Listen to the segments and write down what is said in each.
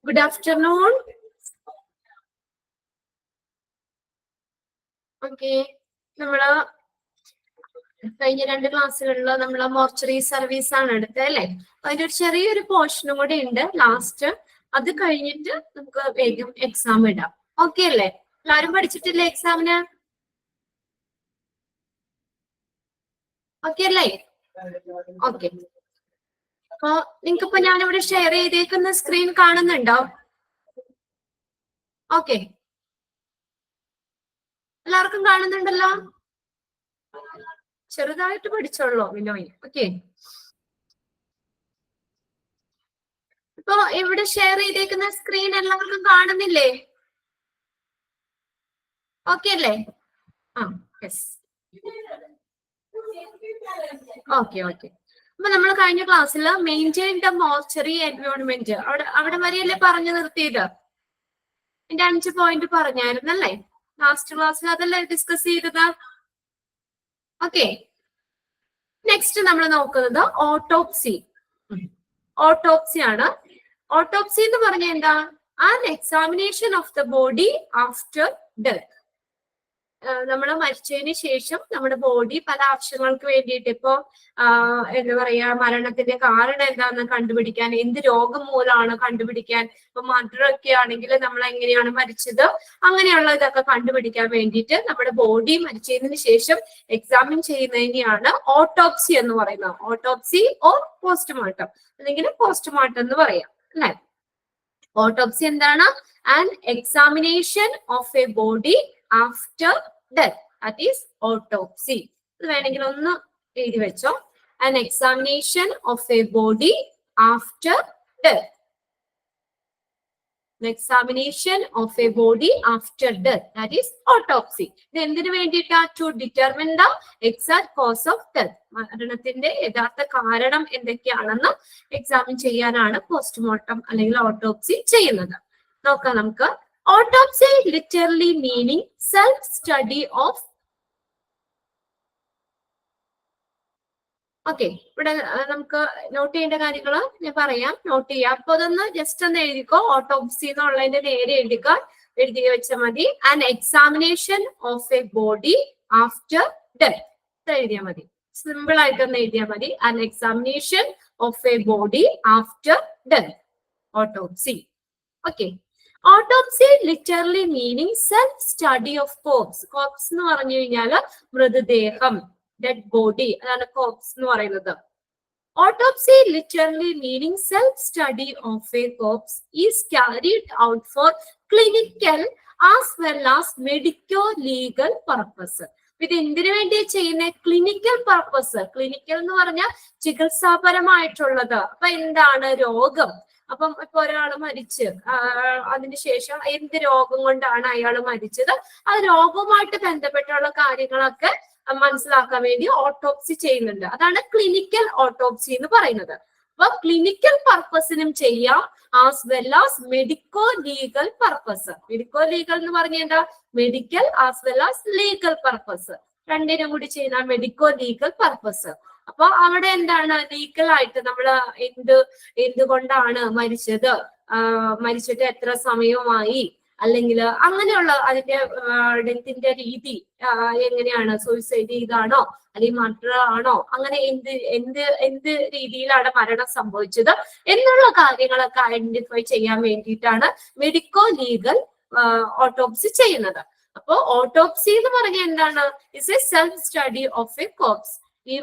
Good afternoon. Okay. നമ്മള് കഴിഞ്ഞ 2 ക്ലാസ്സുകളിൽ നമ്മള് മോർച്ചറി സർവീസ് ആണ് എടുത്തത് അല്ലേ? അതിന്റെ ഒരു ചെറിയൊരു പോർഷനും കൂടെ ഉണ്ട് ലാസ്റ്റ്. അത് കഴിഞ്ഞിട്ട് നമുക്ക് വേഗം എക്സാം ഇടാം. ഓക്കെ അല്ലേ? എല്ലാരും പഠിച്ചിട്ടില്ലേ എക്സാമിന്? ഓക്കെ അല്ലേ? ഓക്കെ. അപ്പൊ നിങ്ങൾക്കിപ്പോ ഞാനിവിടെ ഷെയർ ചെയ്തേക്കുന്ന സ്ക്രീൻ കാണുന്നുണ്ടോ? ഓക്കെ, എല്ലാവർക്കും കാണുന്നുണ്ടല്ലോ? ചെറുതായിട്ട് പഠിച്ചോളൂ വിനോയ്. ഓക്കെ, ഇപ്പൊ ഇവിടെ ഷെയർ ചെയ്തേക്കുന്ന സ്ക്രീൻ എല്ലാവർക്കും കാണുന്നില്ലേ? ഓക്കെ അല്ലേ? ആ, യെസ്. Okay okay. അപ്പൊ നമ്മൾ കഴിഞ്ഞ ക്ലാസ്സിൽ മെയിൻറ്റെയിൻ ദ മോർച്ചറി എൻവയോൺമെന്റ് അവിടെ വരെയല്ലേ പറഞ്ഞു നിർത്തിയത്? എന്റെ 5 പോയിന്റ് പറഞ്ഞായിരുന്നല്ലേ ലാസ്റ്റ് ക്ലാസ്സിൽ? അതല്ലേ ഡിസ്കസ് ചെയ്തത്? ഓക്കെ, നെക്സ്റ്റ് നമ്മൾ നോക്കുന്നത് ഓട്ടോപ്സി. ഓട്ടോപ്സി ആണ്. ഓട്ടോപ്സി എന്ന് പറഞ്ഞ എന്താ? An examination of the body after death. നമ്മൾ മരിച്ചതിന് ശേഷം നമ്മുടെ ബോഡി പല ആവശ്യങ്ങൾക്ക് വേണ്ടിയിട്ട്, ഇപ്പോ എന്താ പറയാ, മരണത്തിന്റെ കാരണം എന്താണെന്ന് കണ്ടുപിടിക്കാൻ, എന്ത് രോഗം മൂലമാണ് കണ്ടുപിടിക്കാൻ, ഇപ്പൊ മർഡർ ഒക്കെ ആണെങ്കിൽ നമ്മൾ എങ്ങനെയാണ് മരിച്ചത്, അങ്ങനെയുള്ള ഇതൊക്കെ കണ്ടുപിടിക്കാൻ വേണ്ടിയിട്ട് നമ്മുടെ ബോഡി മരിച്ചതിന് ശേഷം എക്സാമിൻ ചെയ്യുന്നതിനെയാണ് ഓട്ടോപ്സി എന്ന് പറയുന്നത്. ഓട്ടോപ്സി ഓർ പോസ്റ്റ്മോർട്ടം, അല്ലെങ്കിൽ പോസ്റ്റ്മോർട്ടം എന്ന് പറയാം അല്ലെ? ഓട്ടോപ്സി എന്താണ്? An examination of a body after death, that is autopsy. ഇത് വേണമെങ്കിൽ ഒന്ന് എഴുതി വെച്ചോ. An examination of a body after death. Examination of a body after death, that is autopsy. ഇത് എന്തിനു വേണ്ടിയിട്ടാ? To determine the exact cause of death. മരണത്തിന്റെ യഥാർത്ഥ കാരണം എന്തൊക്കെയാണെന്ന് എക്സാമിൻ ചെയ്യാനാണ് പോസ്റ്റ്മോർട്ടം അല്ലെങ്കിൽ ഓട്ടോപ്സി ചെയ്യുന്നത്. നോക്കാം നമുക്ക്. Autopsy literally meaning self study of. Okay, ഇവിടെ നമുക്ക് നോട്ട് ചെയ്യേണ്ട കാര്യങ്ങൾ ഞാൻ പറയാം, നോട്ട് ചെയ്യാം. അപ്പൊ അതൊന്ന് ജസ്റ്റ് ഒന്ന് എഴുതിക്കോ. ഓട്ടോപ്സി എന്നുള്ളതിന്റെ നേരെ എഴുതി വെച്ചാൽ മതി. An examination of a body after death എഴുതിയാൽ മതി. സിമ്പിൾ ആയിട്ടൊന്ന് എഴുതിയാൽ മതി. An examination of a body after death, autopsy. Okay. Autopsy literally meaning self study of corps. Corps എന്ന് പറഞ്ഞു കഴിഞ്ഞാൽ മൃതദേഹം, ഡെഡ് ബോഡി, അതാണ് കോപ്സ് എന്ന് പറയുന്നത്. Autopsy literally meaning self study of A corps is carried out for clinical as well as medico legal purpose. ഇത് എന്തിനു വേണ്ടി ചെയ്യുന്ന? Clinical purpose. ക്ലിനിക്കൽ എന്ന് പറഞ്ഞാൽ ചികിത്സാപരമായിട്ടുള്ളത്. അപ്പൊ എന്താണ്? രോഗം. അപ്പം ഇപ്പൊ ഒരാൾ മരിച്ച് അതിനുശേഷം എന്ത് രോഗം കൊണ്ടാണ് അയാൾ മരിച്ചത്, ആ രോഗവുമായിട്ട് ബന്ധപ്പെട്ടുള്ള കാര്യങ്ങളൊക്കെ മനസ്സിലാക്കാൻ വേണ്ടി ഓട്ടോപ്സി ചെയ്യുന്നുണ്ട്. അതാണ് ക്ലിനിക്കൽ ഓട്ടോപ്സി എന്ന് പറയുന്നത്. അപ്പൊ ക്ലിനിക്കൽ പർപ്പസിനും ചെയ്യാം, as well as medico legal purpose. Medico legal എന്ന് പറഞ്ഞാൽ എന്താ? Medical as well as legal purpose, രണ്ടിനും കൂടി ചെയ്യുന്ന മെഡിക്കോ ലീഗൽ പർപ്പസ്. അപ്പൊ അവിടെ എന്താണ്? ലീഗൽ ആയിട്ട് നമ്മൾ എന്തുകൊണ്ടാണ് മരിച്ചത്, മരിച്ചിട്ട് എത്ര സമയമായി, അല്ലെങ്കിൽ അങ്ങനെയുള്ള അതിന്റെ ഡെത്തിന്റെ രീതി എങ്ങനെയാണ്, സൂയിസൈഡ് ചെയ്താണോ അല്ലെങ്കിൽ മർഡർ ആണോ, അങ്ങനെ എന്ത് രീതിയിലാണ് മരണം സംഭവിച്ചത് എന്നുള്ള കാര്യങ്ങളൊക്കെ ഐഡന്റിഫൈ ചെയ്യാൻ വേണ്ടിയിട്ടാണ് മെഡിക്കോ ലീഗൽ ഓട്ടോപ്സി ചെയ്യുന്നത്. അപ്പോ ഓട്ടോപ്സി എന്ന് പറഞ്ഞാൽ എന്താണ്? It's A self study of A corps. ഈ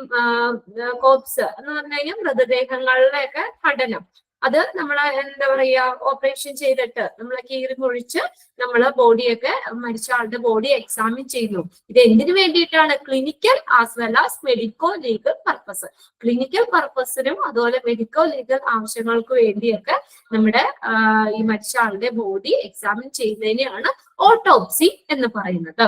കോപ്സ് എന്ന് പറഞ്ഞു കഴിഞ്ഞാൽ മൃതദേഹങ്ങളുടെയൊക്കെ പഠനം. അത് നമ്മൾ എന്താ പറയാ, ഓപ്പറേഷൻ ചെയ്തിട്ട് നമ്മൾ കീറി മുഴിച്ച് നമ്മള് ബോഡിയൊക്കെ, മരിച്ച ആളുടെ ബോഡി എക്സാമിൻ ചെയ്യുന്നു. ഇത് എന്തിനു വേണ്ടിയിട്ടാണ്? Clinical as well as medico legal purpose. Clinical പർപ്പസിനും അതുപോലെ മെഡിക്കോ ലീഗൽ ആവശ്യങ്ങൾക്ക് വേണ്ടിയൊക്കെ നമ്മുടെ ഈ മരിച്ച ആളുടെ ബോഡി എക്സാമിൻ ചെയ്യുന്നതിനെയാണ് ഓട്ടോപ്സി എന്ന് പറയുന്നത്.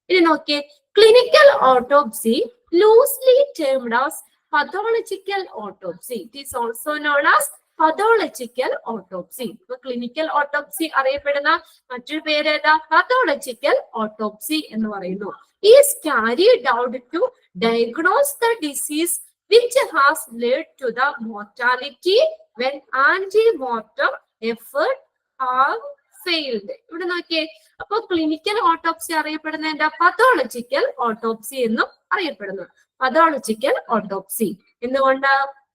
ഇനി നോക്കിയേ, clinical autopsy loosely termed as pathological autopsy. It is also known as pathological autopsy. ഇപ്പൊ ക്ലിനിക്കൽ ഓട്ടോപ്സി അറിയപ്പെടുന്ന മറ്റൊരു പേര് ഏതാ? പാത്തോളജിക്കൽ ഓട്ടോപ്സി എന്ന് പറയുന്നു. Is carried out to diagnose the disease which has led to the mortality when anti-mortem effort have failed. ഇവിടെ നോക്കിയേ, അപ്പൊ ക്ലിനിക്കൽ ഓട്ടോപ്സി അറിയപ്പെടുന്ന എന്താ? പതോളജിക്കൽ ഓട്ടോപ്സി എന്നും അറിയപ്പെടുന്നു. പതോളജിക്കൽ ഓട്ടോപ്സി എന്തുകൊണ്ട്?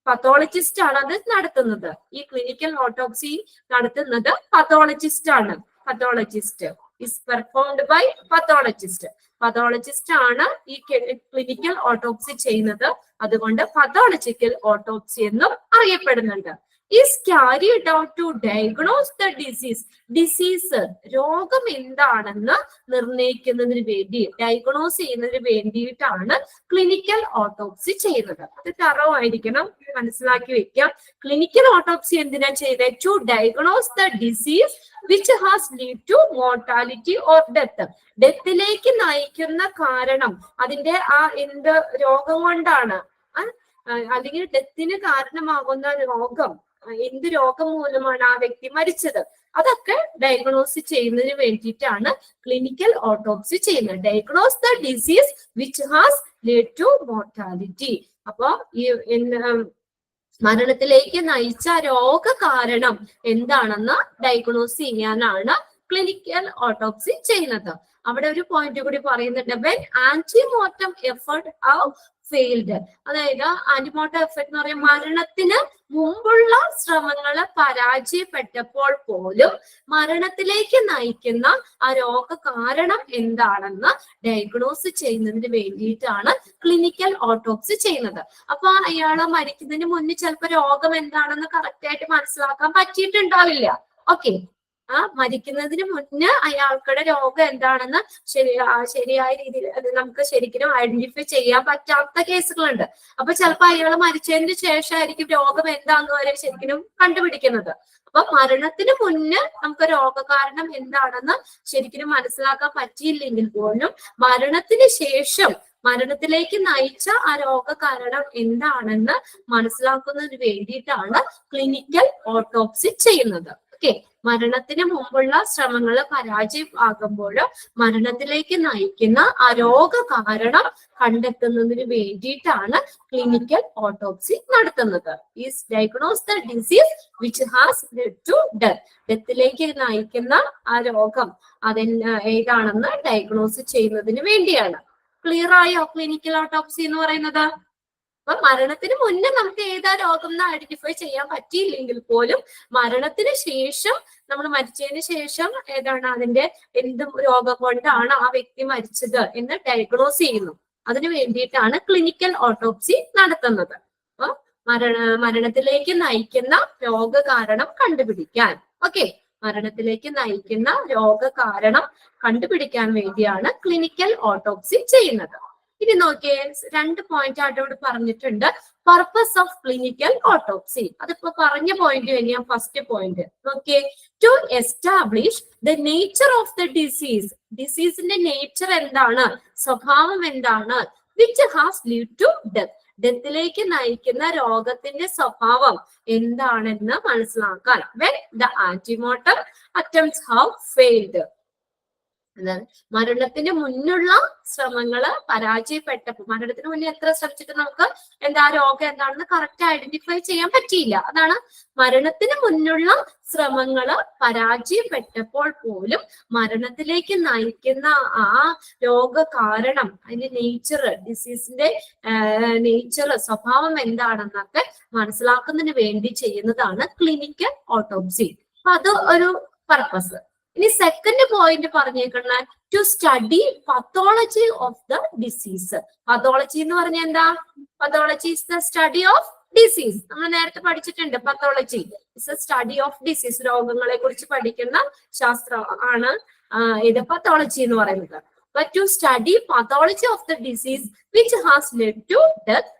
പതോളജിസ്റ്റ് ആണ് അത് നടത്തുന്നത്. ഈ ക്ലിനിക്കൽ ഓട്ടോപ്സി നടത്തുന്നത് പതോളജിസ്റ്റ് ആണ്. Pathologist is performed by pathologist. Pathologist ആണ് ഈ ക്ലിനിക്കൽ ഓട്ടോപ്സി ചെയ്യുന്നത്. അതുകൊണ്ട് പതോളജിക്കൽ ഓട്ടോപ്സി എന്നും അറിയപ്പെടുന്നുണ്ട്. is carried out to diagnose the disease. Disease, രോഗം എന്താണെന്ന് നിർണ്ണയിക്കുന്നതിന് വേണ്ടി, ഡയഗ്നോസ് ചെയ്യുന്നതിന് വേണ്ടിയിട്ടാണ് ക്ലിനിക്കൽ ഓട്ടോപ്സി ചെയ്യുന്നത്. അത് തറവായിരിക്കണം, മനസ്സിലാക്കി വെക്കാം. ക്ലിനിക്കൽ ഓട്ടോപ്സി എന്തിനാ ചെയ്യുന്നത്? To diagnose the disease which has lead to mortality or death. ഡെത്തിലേക്ക് നയിക്കുന്ന കാരണം, അതിന്റെ ആ എന്ത് രോഗം കൊണ്ടാണ്, അല്ലെങ്കിൽ ഡെത്തിന് കാരണമാകുന്ന രോഗം, എന്ത് രോഗം മൂലമാണ് ആ വ്യക്തി മരിച്ചത്, അതൊക്കെ ഡയഗ്നോസ് ചെയ്യുന്നതിന് വേണ്ടിയിട്ടാണ് ക്ലിനിക്കൽ ഓട്ടോപ്സി ചെയ്യുന്നത്. Diagnose the disease which has lead to mortality. അപ്പൊ ഈ മരണത്തിലേക്ക് നയിച്ച രോഗ കാരണം എന്താണെന്ന് ഡയഗ്നോസ് ചെയ്യാനാണ് ക്ലിനിക്കൽ ഓട്ടോപ്സി ചെയ്യുന്നത്. അവിടെ ഒരു പോയിന്റ് കൂടി പറയുന്നുണ്ട്. വെൻ ആന്റിമോർട്ടം എഫേർട്ട് ഹാവ് ഫെയിൽഡ്, അതായത് ആന്റിമോർട്ടം എഫേർട്ട് എന്ന് പറയുന്നത് മരണത്തിന് മുമ്പുള്ള ശ്രമങ്ങൾ പരാജയപ്പെട്ടപ്പോൾ പോലും മരണത്തിലേക്ക് നയിക്കുന്ന ആ രോഗ കാരണം എന്താണെന്ന് ഡയഗ്നോസ് ചെയ്യുന്നതിന് വേണ്ടിയിട്ടാണ് ക്ലിനിക്കൽ ഓട്ടോപ്സി ചെയ്യുന്നത്. അപ്പൊ അയാള് മരിക്കുന്നതിന് മുന്നേ ചിലപ്പോൾ രോഗം എന്താണെന്ന് കറക്റ്റ് ആയിട്ട് മനസ്സിലാക്കാൻ പറ്റിയിട്ടുണ്ടാവില്ല. ഓക്കെ, മരിക്കുന്നതിന് മുന്നേ അയാൾക്കുടെ രോഗം എന്താണെന്ന് ശരിയായ രീതിയിൽ നമുക്ക് ശരിക്കും ഐഡന്റിഫൈ ചെയ്യാൻ പറ്റാത്ത കേസുകളുണ്ട്. അപ്പൊ ചിലപ്പോ അയാൾ മരിച്ചതിന് ശേഷമായിരിക്കും രോഗം എന്താന്ന് വരെ ശരിക്കും കണ്ടുപിടിക്കുന്നത്. അപ്പൊ മരണത്തിന് മുന്നേ നമുക്ക് രോഗകാരണം എന്താണെന്ന് ശരിക്കും മനസ്സിലാക്കാൻ പറ്റിയില്ലെങ്കിൽ പോലും മരണത്തിന് ശേഷം മരണത്തിലേക്ക് നയിച്ച ആ രോഗകാരണം എന്താണെന്ന് മനസ്സിലാക്കുന്നതിന് വേണ്ടിയിട്ടാണ് ക്ലിനിക്കൽ ഓട്ടോപ്സി ചെയ്യുന്നത്. ഓക്കെ, മരണത്തിന് മുമ്പുള്ള ശ്രമങ്ങൾ പരാജയമാകുമ്പോൾ മരണത്തിലേക്ക് നയിക്കുന്ന ആ രോഗ കാരണം കണ്ടെത്തുന്നതിന് വേണ്ടിയിട്ടാണ് ക്ലിനിക്കൽ ഓട്ടോപ്സി നടത്തുന്നത്. Is diagnose the disease which has led to death. ഡെത്തിലേക്ക് നയിക്കുന്ന ആ രോഗം ഏതാണെന്ന് ഡയഗ്നോസ് ചെയ്യുന്നതിന് വേണ്ടിയാണ്. ക്ലിയർ ആയോ ക്ലിനിക്കൽ ഓട്ടോപ്സി എന്ന് പറയുന്നത്? അപ്പൊ മരണത്തിന് മുന്നേ നമുക്ക് ഏതാ രോഗം എന്ന് ഐഡന്റിഫൈ ചെയ്യാൻ പറ്റിയില്ലെങ്കിൽ പോലും മരണത്തിന് ശേഷം, നമ്മൾ മരിച്ചതിന് ശേഷം ഏതാണ് അതിന്റെ എന്ത് രോഗം കൊണ്ടാണ് ആ വ്യക്തി മരിച്ചത് എന്ന് ഡയഗ്നോസ് ചെയ്യുന്നു. അതിനു വേണ്ടിയിട്ടാണ് ക്ലിനിക്കൽ ഓട്ടോപ്സി നടത്തുന്നത്. അപ്പൊ മരണത്തിലേക്ക് നയിക്കുന്ന രോഗകാരണം കണ്ടുപിടിക്കാൻ, ഓക്കെ, മരണത്തിലേക്ക് നയിക്കുന്ന രോഗകാരണം കണ്ടുപിടിക്കാൻ വേണ്ടിയാണ് ക്ലിനിക്കൽ ഓട്ടോപ്സി ചെയ്യുന്നത്. ഇനി നോക്കിയേ, 2 പോയിന്റ് ആയിട്ട് ഇവിടെ പറഞ്ഞിട്ടുണ്ട്. പർപ്പസ് ഓഫ് ക്ലിനിക്കൽ ഓട്ടോപ്സി, അതിപ്പോ പറഞ്ഞ പോയിന്റ് തന്നെയാണ് ഫസ്റ്റ് പോയിന്റ്. നോക്കിയേ, to establish the nature of the disease. ഡിസീസിന്റെ നേച്ചർ എന്താണ്, സ്വഭാവം എന്താണ്, which has lead to death. ഡെത്തിലേക്ക് നയിക്കുന്ന രോഗത്തിന്റെ സ്വഭാവം എന്താണെന്ന് മനസ്സിലാക്കാൻ. When the antemortem attempts have failed, മരണത്തിന് മുന്നുള്ള ശ്രമങ്ങള് പരാജയപ്പെട്ടപ്പോൾ, മരണത്തിന് മുന്നേ എത്ര ശ്രമിച്ചിട്ട് നമുക്ക് രോഗം എന്താണെന്ന് കറക്റ്റ് ഐഡന്റിഫൈ ചെയ്യാൻ പറ്റിയില്ല. അതാണ് മരണത്തിന് മുന്നുള്ള ശ്രമങ്ങള് പരാജയപ്പെട്ടപ്പോൾ പോലും മരണത്തിലേക്ക് നയിക്കുന്ന ആ രോഗ കാരണം, അതിന്റെ നേച്ചർ, ഡിസീസിന്റെ നേച്ചർ, സ്വഭാവം എന്താണെന്നൊക്കെ മനസ്സിലാക്കുന്നതിന് വേണ്ടി ചെയ്യുന്നതാണ് ക്ലിനിക്കൽ ഓട്ടോപ്സി. അപ്പൊ അത് ഒരു പർപ്പസ്. ഇനി സെക്കൻഡ് പോയിന്റ് പറഞ്ഞേക്കുന്ന to study pathology of the disease. Pathology എന്ന് പറഞ്ഞാൽ എന്താ? Pathology is the study of disease. നമ്മൾ നേരത്തെ പഠിച്ചിട്ടുണ്ട്. Pathology is a study of disease. രോഗങ്ങളെ കുറിച്ച് പഠിക്കുന്ന ശാസ്ത്രം ആണ് ഇത് പത്തോളജി എന്ന് പറയുന്നത്. But to study pathology of the disease which has led to death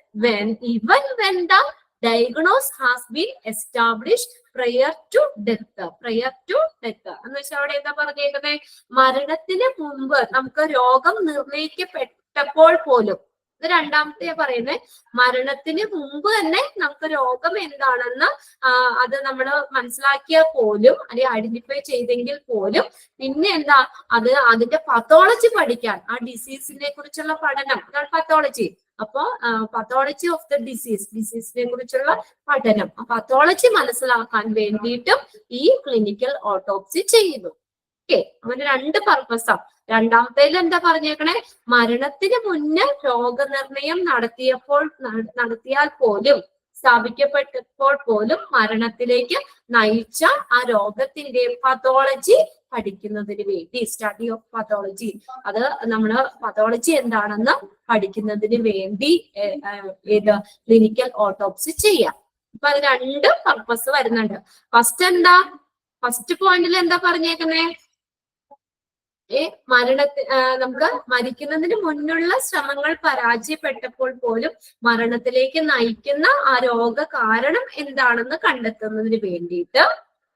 even when the diagnosis has been established prior to death. Prior to death എന്ന് വെച്ചാൽ അവിടെ എന്താ പറഞ്ഞേക്കുന്നത്? മരണത്തിന് മുമ്പ് നമുക്ക് രോഗം നിർണയിക്കപ്പെട്ടപ്പോൾ പോലും, ഇത് രണ്ടാമത്തെ പറയുന്നത്, മരണത്തിന് മുമ്പ് തന്നെ നമുക്ക് രോഗം എന്താണെന്ന് അത് നമ്മൾ മനസ്സിലാക്കിയാൽ പോലും, അല്ലെങ്കിൽ ഐഡന്റിഫൈ ചെയ്തെങ്കിൽ പോലും, പിന്നെ എന്താ അതിന്റെ പത്തോളജി പഠിക്കാൻ, ആ ഡിസീസിനെ കുറിച്ചുള്ള പഠനം, അതാണ് പത്തോളജി. അപ്പൊ പത്തോളജി ഓഫ് ദ ഡിസീസിനെ കുറിച്ചുള്ള പഠനം, പത്തോളജി മനസ്സിലാക്കാൻ വേണ്ടിയിട്ടും ഈ ക്ലിനിക്കൽ ഓട്ടോപ്സി ചെയ്യുന്നു. ഓക്കെ, അങ്ങനെ 2 പർപ്പസാ. രണ്ടാമത്തേൽ എന്താ പറഞ്ഞേക്കണേ, മരണത്തിന് മുന്നേ രോഗനിർണയം നടത്തിയാൽ പോലും, സ്ഥാപിക്കപ്പെട്ടപ്പോൾ പോലും മരണത്തിലേക്ക് നയിച്ച ആ രോഗത്തിന്റെ പതോളജി പഠിക്കുന്നതിന് വേണ്ടി, സ്റ്റഡി ഓഫ് പതോളജി, അത് നമ്മള് പതോളജി എന്താണെന്ന് പഠിക്കുന്നതിന് വേണ്ടി ഏത് ക്ലിനിക്കൽ ഓട്ടോപ്സി ചെയ്യാം. അപ്പൊ അത് 2 പർപ്പസ് വരുന്നുണ്ട്. ഫസ്റ്റ് പോയിന്റിൽ എന്താ പറഞ്ഞേക്കുന്നേ, നമുക്ക് മരിക്കുന്നതിന് മുന്നുള്ള ശ്രമങ്ങൾ പരാജയപ്പെട്ടപ്പോൾ പോലും മരണത്തിലേക്ക് നയിക്കുന്ന ആ രോഗ കാരണം എന്താണെന്ന് കണ്ടെത്തുന്നതിന് വേണ്ടിയിട്ട്.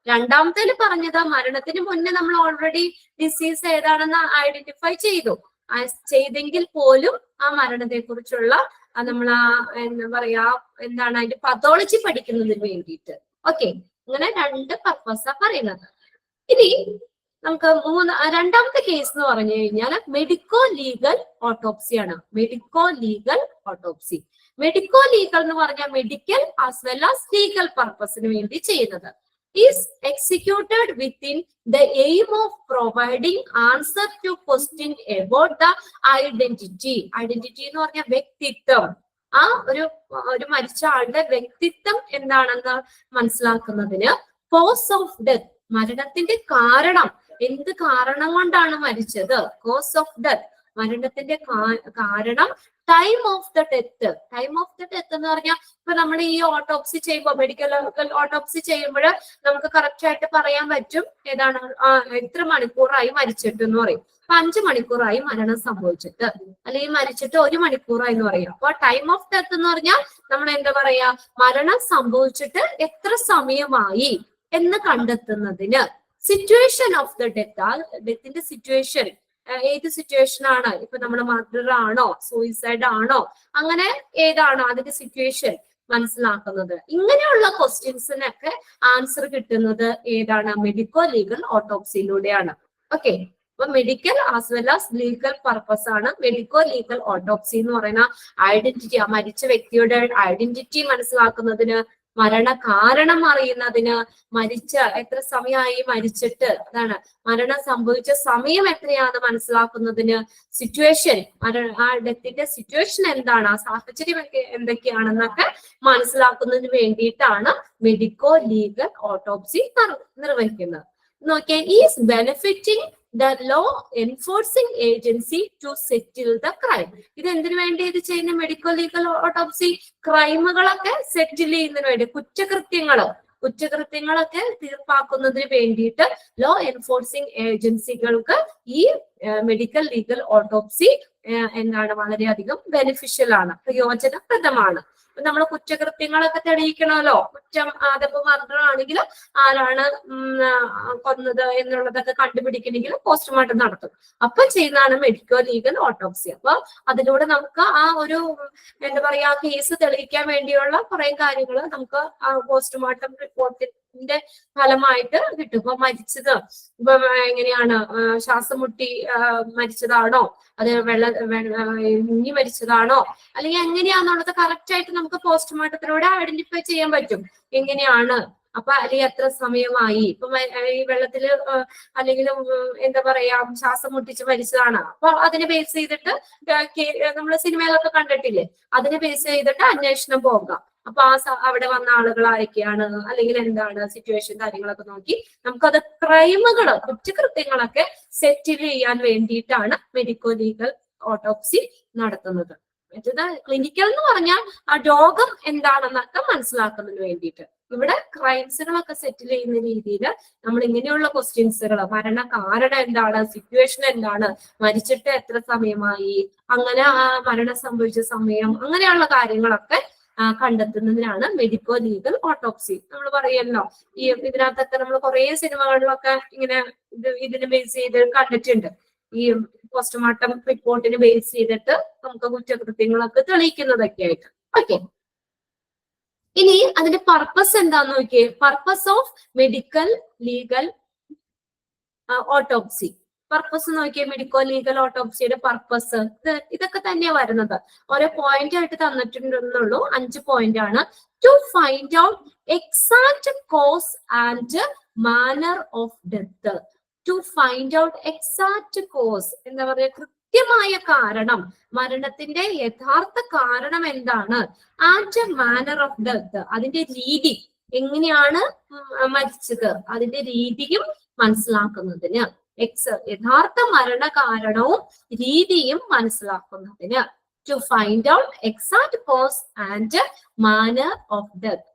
രണ്ടാമത്തേല് പറഞ്ഞത് മരണത്തിന് മുന്നേ നമ്മൾ ഓൾറെഡി ഡിസീസ് ഏതാണെന്ന് ഐഡന്റിഫൈ ചെയ്തെങ്കിൽ പോലും ആ മരണത്തെ കുറിച്ചുള്ള നമ്മൾ എന്താ പറയാ എന്താണ് അതിന്റെ പതോളജി പഠിക്കുന്നതിന് വേണ്ടിയിട്ട്. ഓക്കെ, അങ്ങനെ 2 പർപ്പസാ പറയുന്നത്. ഇനി നമുക്ക് രണ്ടാമത്തെ കേസ് എന്ന് പറഞ്ഞു കഴിഞ്ഞാൽ മെഡിക്കോ ലീഗൽ ഓട്ടോപ്സി ആണ്. Medico legal autopsy, medico legal എന്ന് പറഞ്ഞാൽ medical as well as legal പർപ്പസിന് വേണ്ടി ചെയ്യുന്നത്. Is executed within the aim of providing answer to question about the identity. Identity എന്ന് പറഞ്ഞാൽ വ്യക്തിത്വം, ആ ഒരു മരിച്ച ആളുടെ വ്യക്തിത്വം എന്താണെന്ന് മനസ്സിലാക്കുന്നതിന്. കോസ് ഓഫ് ഡെത്ത്, മരണത്തിന്റെ കാരണം, എന്ത് കാരണം കൊണ്ടാണ് മരിച്ചത്, കോസ് ഓഫ് ഡെത്ത്, മരണത്തിന്റെ കാരണം. Time of the death, time of the death എന്ന് പറഞ്ഞാൽ ഇപ്പൊ നമ്മൾ ഈ ഓട്ടോപ്സി ചെയ്യുമ്പോൾ, മെഡിക്കൽ ഓട്ടോപ്സി ചെയ്യുമ്പോൾ നമുക്ക് കറക്റ്റ് ആയിട്ട് പറയാൻ പറ്റും ഏതാണ് എത്ര മണിക്കൂറായി മരിച്ചിട്ട് എന്ന് പറയും. അപ്പൊ 5 മണിക്കൂറായി മരണം സംഭവിച്ചിട്ട്, അല്ലെങ്കിൽ മരിച്ചിട്ട് 1 മണിക്കൂറായി എന്ന് പറയും. അപ്പൊ ടൈം ഓഫ് ഡെത്ത് എന്ന് പറഞ്ഞാൽ നമ്മൾ എന്താ പറയാ, മരണം സംഭവിച്ചിട്ട് എത്ര സമയമായി എന്ന് കണ്ടെത്തുന്നതിന്. സിറ്റുവേഷൻ ഓഫ് ദ ഡെത്ത്, ആ ഡെത്തിന്റെ സിറ്റുവേഷൻ ഏത് സിറ്റുവേഷൻ ആണ്, ഇപ്പൊ നമ്മൾ മർഡർ ആണോ സൂയിസൈഡ് ആണോ, അങ്ങനെ ഏതാണോ അതിന്റെ സിറ്റുവേഷൻ മനസ്സിലാക്കുന്നത്. ഇങ്ങനെയുള്ള ക്വസ്റ്റ്യൻസിനൊക്കെ ആൻസർ കിട്ടുന്നത് ഏതാണ്, മെഡിക്കോ ലീഗൽ ഓട്ടോപ്സിയിലൂടെയാണ്. ഓക്കെ, അപ്പൊ medical as well as legal purpose ആണ് മെഡിക്കോ ലീഗൽ ഓട്ടോപ്സി എന്ന് പറയുന്ന ഐഡന്റിറ്റി, ആ മരിച്ച വ്യക്തിയുടെ ഐഡന്റിറ്റി മനസ്സിലാക്കുന്നതിന്, മരണ കാരണം അറിയുന്നതിന്, മരിച്ച എത്ര സമയമായി മരിച്ചിട്ട്, അതാണ് മരണം സംഭവിച്ച സമയം എത്രയാണെന്ന് മനസ്സിലാക്കുന്നതിന്, സിറ്റുവേഷൻ, ആ ഡെത്തിന്റെ സിറ്റുവേഷൻ എന്താണ്, ആ സാഹചര്യം എന്തൊക്കെയാണെന്നൊക്കെ മനസ്സിലാക്കുന്നതിന് വേണ്ടിയിട്ടാണ് മെഡിക്കോ ലീഗൽ ഓട്ടോപ്സി നിർവഹിക്കുന്നത്. നോക്കിയാൽ is benefiting the law enforcing agency to settle the crime. ഇത് എന്തിനു വേണ്ടി ഇത് ചെയ്യുന്ന മെഡിക്കോ ലീഗൽ ഓട്ടോപ്സി, ക്രൈമുകളൊക്കെ സെറ്റിൽ ചെയ്യുന്നതിന് വേണ്ടി, കുറ്റകൃത്യങ്ങളൊക്കെ തീർപ്പാക്കുന്നതിന് വേണ്ടിയിട്ട് ലോ എൻഫോഴ്സിംഗ് ഏജൻസികൾക്ക് ഈ മെഡിക്കൽ ലീഗൽ ഓട്ടോപ്സി എന്താണ് വളരെയധികം ബെനിഫിഷ്യൽ ആണ്, പ്രയോജനപ്രദമാണ്. നമ്മൾ കുറ്റകൃത്യങ്ങളൊക്കെ തെളിയിക്കണമല്ലോ, കുറ്റം അതിപ്പോ മർഡർ ആണെങ്കിൽ ആരാണ് കൊന്നത് എന്നുള്ളതൊക്കെ കണ്ടുപിടിക്കണമെങ്കിൽ പോസ്റ്റ്മോർട്ടം നടത്തും. അപ്പൊ ചെയ്യുന്നതാണ് മെഡിക്കോ ലീഗൽ ഓട്ടോപ്സി. അപ്പൊ അതിലൂടെ നമുക്ക് ആ ഒരു എന്താ പറയാ കേസ് തെളിയിക്കാൻ വേണ്ടിയുള്ള കുറെ കാര്യങ്ങൾ നമുക്ക് ആ പോസ്റ്റ്മോർട്ടം റിപ്പോർട്ടിന്റെ ഫലമായിട്ട് കിട്ടും. ഇപ്പൊ മരിച്ചത് ഇപ്പൊ എങ്ങനെയാണ്, ശ്വാസം മുട്ടി മരിച്ചതാണോ, അത് മുങ്ങി മരിച്ചതാണോ, അല്ലെങ്കിൽ എങ്ങനെയാണെന്നുള്ളത് കറക്റ്റ് ആയിട്ട് നമുക്ക് പോസ്റ്റ്മോർട്ടത്തിലൂടെ ഐഡന്റിഫൈ ചെയ്യാൻ പറ്റും എങ്ങനെയാണ്. അപ്പൊ അല്ലെങ്കിൽ എത്ര സമയമായി, ഇപ്പൊ ഈ വെള്ളത്തില് അല്ലെങ്കിൽ എന്താ പറയാ ശ്വാസം മുട്ടിച്ച് മരിച്ചതാണ്, അപ്പൊ അതിനെ ബേസ് ചെയ്തിട്ട് നമ്മൾ സിനിമയിലൊക്കെ കണ്ടിട്ടില്ലേ, അതിനെ ബേസ് ചെയ്തിട്ട് അന്വേഷണം പോകാം. അപ്പൊ അവിടെ വന്ന ആളുകൾ ആരൊക്കെയാണ്, അല്ലെങ്കിൽ എന്താണ് സിറ്റുവേഷൻ, കാര്യങ്ങളൊക്കെ നോക്കി നമുക്കത് ക്രൈമുകള്, കുറ്റകൃത്യങ്ങളൊക്കെ സെറ്റിൽ ചെയ്യാൻ വേണ്ടിയിട്ടാണ് മെഡിക്കോ ലീഗൽ ഓട്ടോപ്സി നടത്തുന്നത്. മറ്റേത് ക്ലിനിക്കൽ എന്ന് പറഞ്ഞാൽ ആ രോഗം എന്താണെന്നൊക്കെ മനസ്സിലാക്കുന്നതിന് വേണ്ടിയിട്ട്. ഇവിടെ ക്രൈംസുകളൊക്കെ സെറ്റിൽ ചെയ്യുന്ന രീതിയിൽ നമ്മൾ ഇങ്ങനെയുള്ള ക്വസ്റ്റ്യൻസുകൾ, മരണ കാരണം എന്താണ്, സിറ്റുവേഷൻ എന്താണ്, മരിച്ചിട്ട് എത്ര സമയമായി, അങ്ങനെ ആ മരണം സംഭവിച്ച സമയം, അങ്ങനെയുള്ള കാര്യങ്ങളൊക്കെ കണ്ടെത്തുന്നതിനാണ് മെഡിക്കോ ലീഗൽ ഓട്ടോപ്സി. നമ്മൾ പറയല്ലോ, ഈ ഇതിനകത്തൊക്കെ നമ്മൾ കുറെ സിനിമകളിലൊക്കെ ഇങ്ങനെ ഇതിനെ ബേസ് ചെയ്ത് കണ്ടിട്ടുണ്ട്. ഈ പോസ്റ്റ്മോർട്ടം റിപ്പോർട്ടിന് ബേസ് ചെയ്തിട്ട് നമുക്ക് കുറ്റകൃത്യങ്ങളൊക്കെ തെളിയിക്കുന്നതൊക്കെ ആയിട്ട്. ഓക്കെ, ഇനി അതിന്റെ പർപ്പസ് എന്താന്ന് നോക്കിയേ. Purpose of medical legal autopsy. Purpose നോക്കിയ മെഡിക്കോ ലീഗൽ ഓട്ടോപ്സിയുടെ പർപ്പസ് ഇതൊക്കെ തന്നെയാ വരുന്നത്. ഓരോ പോയിന്റ് ആയിട്ട് തന്നിട്ടുണ്ടെന്നുള്ളൂ, 5 പോയിന്റ് ആണ്. To find out exact cause and manner of death. To find out exact cause എന്താ പറയാ, കൃത്യമായ കാരണം, മരണത്തിന്റെ യഥാർത്ഥ കാരണം എന്താണ്, ആൻഡ് മാനർ ഓഫ് ഡെത്ത്, അതിന്റെ രീതി, എങ്ങനെയാണ് മരിച്ചത്, അതിന്റെ രീതിയും മനസ്സിലാക്കുന്നതിന്, യഥാർത്ഥ മരണ കാരണവും രീതിയും മനസ്സിലാക്കുന്നതിന്. To find out exact cause and manner of death,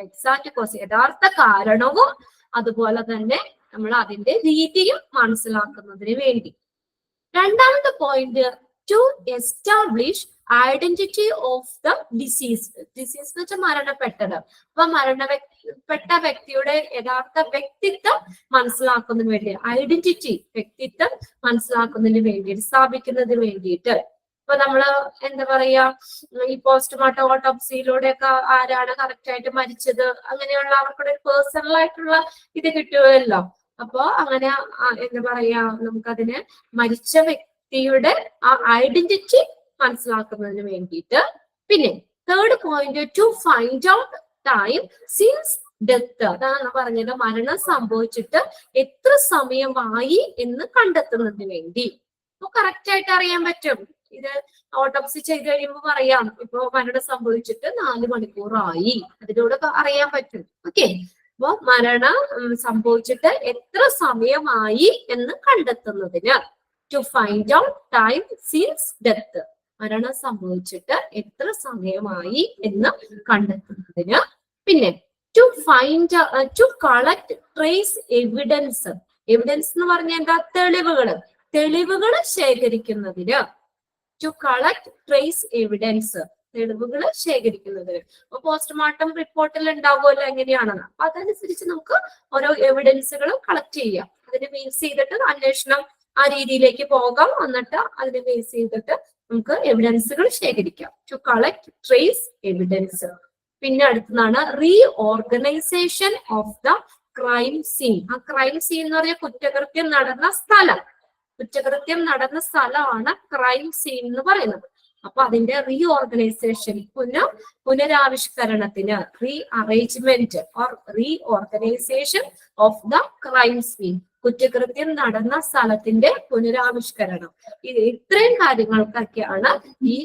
exact cause യഥാർത്ഥ കാരണവും അതുപോലെ തന്നെ നമ്മൾ അതിന്റെ രീതിയും മനസ്സിലാക്കുന്നതിന് വേണ്ടി. രണ്ടാമത്തെ point, to establish identity of the deceased. Disease എന്ന് വെച്ചാൽ മരണപ്പെട്ടത്. അപ്പൊ മരണപ്പെട്ട വ്യക്തിയുടെ യഥാർത്ഥ വ്യക്തിത്വം മനസ്സിലാക്കുന്നതിന് വേണ്ടി, ഐഡന്റിറ്റി, വ്യക്തിത്വം മനസ്സിലാക്കുന്നതിന് വേണ്ടിയിട്ട്, സ്ഥാപിക്കുന്നതിന് വേണ്ടിയിട്ട്. ഇപ്പൊ നമ്മള് എന്താ പറയാ, ഈ പോസ്റ്റ്മോർട്ടം ഓട്ടോപ്സിയിലൂടെ ഒക്കെ ആരാണ് കറക്റ്റ് ആയിട്ട് മരിച്ചത്, അങ്ങനെയുള്ള അവർക്കൊരു പേഴ്സണൽ ആയിട്ടുള്ള ഇത് കിട്ടുമല്ലോ. അപ്പൊ അങ്ങനെ എന്താ പറയാ, നമുക്കതിന് മരിച്ച വ്യക്തിയുടെ ആ ഐഡന്റിറ്റി മനസ്സിലാക്കുന്നതിന് വേണ്ടിയിട്ട്. പിന്നെ third point, to find out time since death. അതാണ് പറഞ്ഞത്, മരണം സംഭവിച്ചിട്ട് എത്ര സമയമായി എന്ന് കണ്ടെത്തുന്നതിന് വേണ്ടി. അപ്പൊ കറക്റ്റ് ആയിട്ട് അറിയാൻ പറ്റും. ഇത് ഓട്ടോപ്സി ചെയ്ത് കഴിയുമ്പോൾ പറയാം, ഇപ്പൊ മരണം സംഭവിച്ചിട്ട് 4 മണിക്കൂറായി, അതിലൂടെ അറിയാൻ പറ്റും. ഓക്കെ, അപ്പൊ മരണം സംഭവിച്ചിട്ട് എത്ര സമയമായി എന്ന് കണ്ടെത്തുന്നതിന്. To find out time since death, മരണം സംഭവിച്ചിട്ട് എത്ര സമയമായി എന്ന് കണ്ടെത്തുന്നതിന്. പിന്നെ to collect trace evidence. Evidence എന്ന് പറഞ്ഞാൽ എന്താ, തെളിവുകൾ ശേഖരിക്കുന്നതിന്. ടു കളക്ട് ട്രേസ് എവിഡൻസ്, തെളിവുകൾ ശേഖരിക്കുന്നതിന്. അപ്പൊ പോസ്റ്റ്മോർട്ടം റിപ്പോർട്ടിൽ ഉണ്ടാവുമല്ലോ എങ്ങനെയാണെന്ന്, അപ്പൊ അതനുസരിച്ച് നമുക്ക് ഓരോ എവിഡൻസുകൾ കളക്ട് ചെയ്യാം. അതിനെ ബേസ് ചെയ്തിട്ട് അന്വേഷണം ആ രീതിയിലേക്ക് പോകാം. എന്നിട്ട് അതിനെ ബേസ് ചെയ്തിട്ട് നമുക്ക് എവിഡൻസുകൾ ശേഖരിക്കാം. To collect trace evidence. പിന്നെ അടുത്തതാണ് reorganisation of the crime scene. ആ ക്രൈം സീൻ എന്ന് പറഞ്ഞാൽ കുറ്റകൃത്യം നടന്ന സ്ഥലം. കുറ്റകൃത്യം നടന്ന സ്ഥലമാണ് ക്രൈം സീൻ എന്ന് പറയുന്നത്. അപ്പൊ അതിന്റെ റീഓർഗനൈസേഷൻ, പുനരാവിഷ്കരണത്തിന്, rearrangement or reorganisation of the crime scene, കുറ്റകൃത്യം നടന്ന സ്ഥലത്തിന്റെ പുനരാവിഷ്കരണം. ഇത്രയും കാര്യങ്ങൾക്കൊക്കെയാണ് ഈ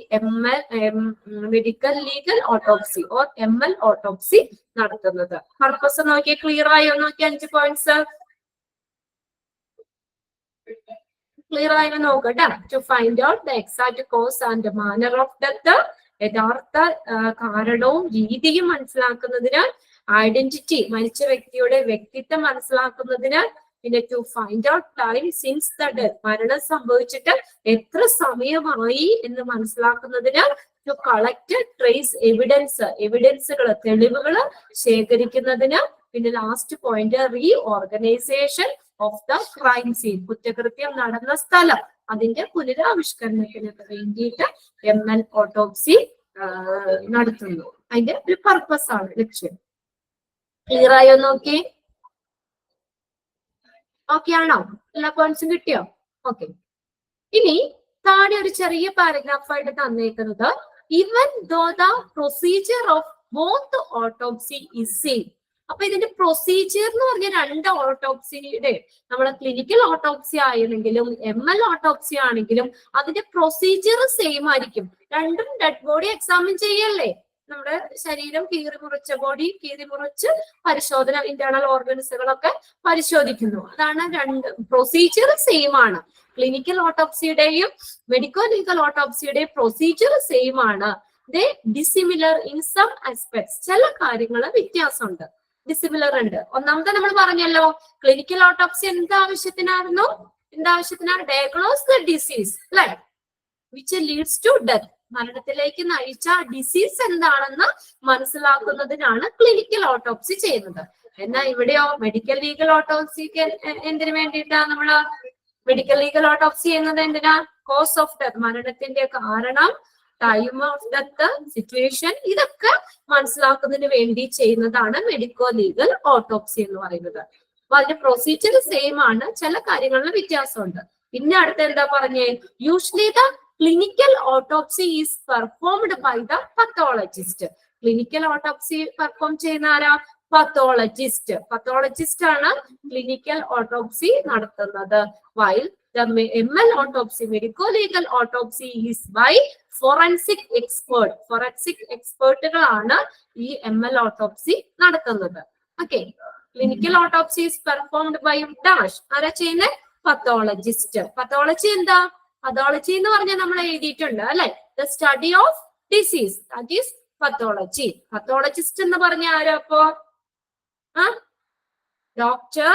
medical legal autopsy or ML autopsy നടത്തുന്നത്. പർപ്പസ് നോക്കി ക്ലിയർ ആയോ നോക്കി, 5 പോയിന്റ്സ് ക്ലിയർ ആയി നോക്കട്ടെ. To find out the exact cause and manner of death, യഥാർത്ഥ കാരണവും രീതിയും മനസ്സിലാക്കുന്നതിന്. ഐഡന്റിറ്റി, മരിച്ച വ്യക്തിയുടെ വ്യക്തിത്വം മനസ്സിലാക്കുന്നതിന്. പിന്നെ to find out time since the death, മരണം സംഭവിച്ചിട്ട് എത്ര സമയമായി എന്ന് മനസ്സിലാക്കുന്നതിന്. ടു കളക്ട് ട്രേസ് എവിഡൻസ്, എവിഡൻസുകൾ, തെളിവുകൾ ശേഖരിക്കുന്നതിന്. പിന്നെ last point, reorganisation of the crime scene, കുറ്റകൃത്യം നടന്ന സ്ഥലം, അതിന്റെ പുനരാവിഷ്കരണത്തിനൊക്കെ വേണ്ടിയിട്ട് ML ഓട്ടോപ്സി നടത്തുന്നു. അതിന്റെ ഒരു പർപ്പസ് ആണ്, ലക്ഷ്യം. ക്ലിയർ ആയോ നോക്കി? ഓക്കെ ആണോ? എല്ലാ പോയിന്റ്സും കിട്ടിയോ? ഓക്കെ. ഇനി താഴെ ഒരു ചെറിയ പാരഗ്രാഫായിട്ട് തന്നേക്കുന്നത്, even though the procedure of both autopsy is same. അപ്പൊ ഇതിന്റെ പ്രൊസീജിയർ എന്ന് പറഞ്ഞ 2 ഓട്ടോപ്സിയുടെ, നമ്മളെ ക്ലിനിക്കൽ ഓട്ടോപ്സി ആണെങ്കിലും ML ഓട്ടോപ്സി ആണെങ്കിലും അതിന്റെ പ്രൊസീജിയർ സെയിം ആയിരിക്കും. രണ്ടും ഡെഡ് ബോഡി എക്സാമിൻ ചെയ്യല്ലേ, നമ്മുടെ ശരീരം കീറിമുറിച്ച ബോഡി കീറിമുറിച്ച് പരിശോധന, ഇന്റേണൽ ഓർഗൻസുകളൊക്കെ പരിശോധിക്കുന്നു. അതാണ് പ്രൊസീജിയർ സെയിം ആണ്. ക്ലിനിക്കൽ ഓട്ടോപ്സിയുടെയും മെഡിക്കോ ലീഗൽ ഓട്ടോപ്സിയുടെയും പ്രൊസീജിയർ സെയിം ആണ്. They dissimilar in some aspects, ചില കാര്യങ്ങൾ വ്യത്യാസമുണ്ട്, ഡിസിമിലർ ഉണ്ട്. ഒന്നാമത്തെ നമ്മൾ പറഞ്ഞല്ലോ, ക്ലിനിക്കൽ ഓട്ടോപ്സി എന്താവശ്യത്തിനായിരുന്നു, ഡയഗ്നോസ് ദ ഡിസീസ്, അല്ലെ, വിച്ച് ലീഡ്സ് ടു ഡെത്ത്, മരണത്തിലേക്ക് നയിച്ച ഡിസീസ് എന്താണെന്ന് മനസ്സിലാക്കുന്നതിനാണ് ക്ലിനിക്കൽ ഓട്ടോപ്സി ചെയ്യുന്നത്. എന്നാൽ ഇവിടെയോ മെഡിക്കൽ ലീഗൽ ഓട്ടോപ്സിക്ക് എന്തിനു വേണ്ടിയിട്ടാണ് നമ്മള് മെഡിക്കൽ ലീഗൽ ഓട്ടോപ്സി ചെയ്യുന്നത്? എന്തിനാ? കോസ് ഓഫ് ഡെത്ത്, മരണത്തിന്റെ കാരണം, ടൈം ഓഫ് ഡെത്ത്, സിറ്റുവേഷൻ, ഇതൊക്കെ മനസ്സിലാക്കുന്നതിന് വേണ്ടി ചെയ്യുന്നതാണ് മെഡിക്കോ ലീഗൽ ഓട്ടോപ്സി എന്ന് പറയുന്നത്. അപ്പൊ അതിന്റെ പ്രൊസീജിയർ സെയിം ആണ്, ചില കാര്യങ്ങളിൽ വ്യത്യാസമുണ്ട്. പിന്നെ അടുത്ത എന്താ പറഞ്ഞേ, usually the clinical autopsy is performed by the pathologist. Clinical autopsy perform ചെയ്യുന്ന ആരാ? പത്തോളജിസ്റ്റ്. പത്തോളജിസ്റ്റ് ആണ് ക്ലിനിക്കൽ ഓട്ടോപ്സി നടത്തുന്നത്. While the ML autopsy, medico-legal autopsy is by forensic expert. Forensic expertകളാണ് ഈ ML autopsy നടത്തുന്നത്. Okay. Clinical autopsy is performed by dash. ആരാ ചെയ്യുന്നത്? Pathologist. Pathology എന്താ? Pathology എന്ന് പറഞ്ഞാൽ നമ്മൾ എഴുതിയിട്ടുണ്ട് അല്ലെ? The study of disease, that is pathology. Pathologist എന്ന് പറഞ്ഞ ആരാ അപ്പോ? Doctor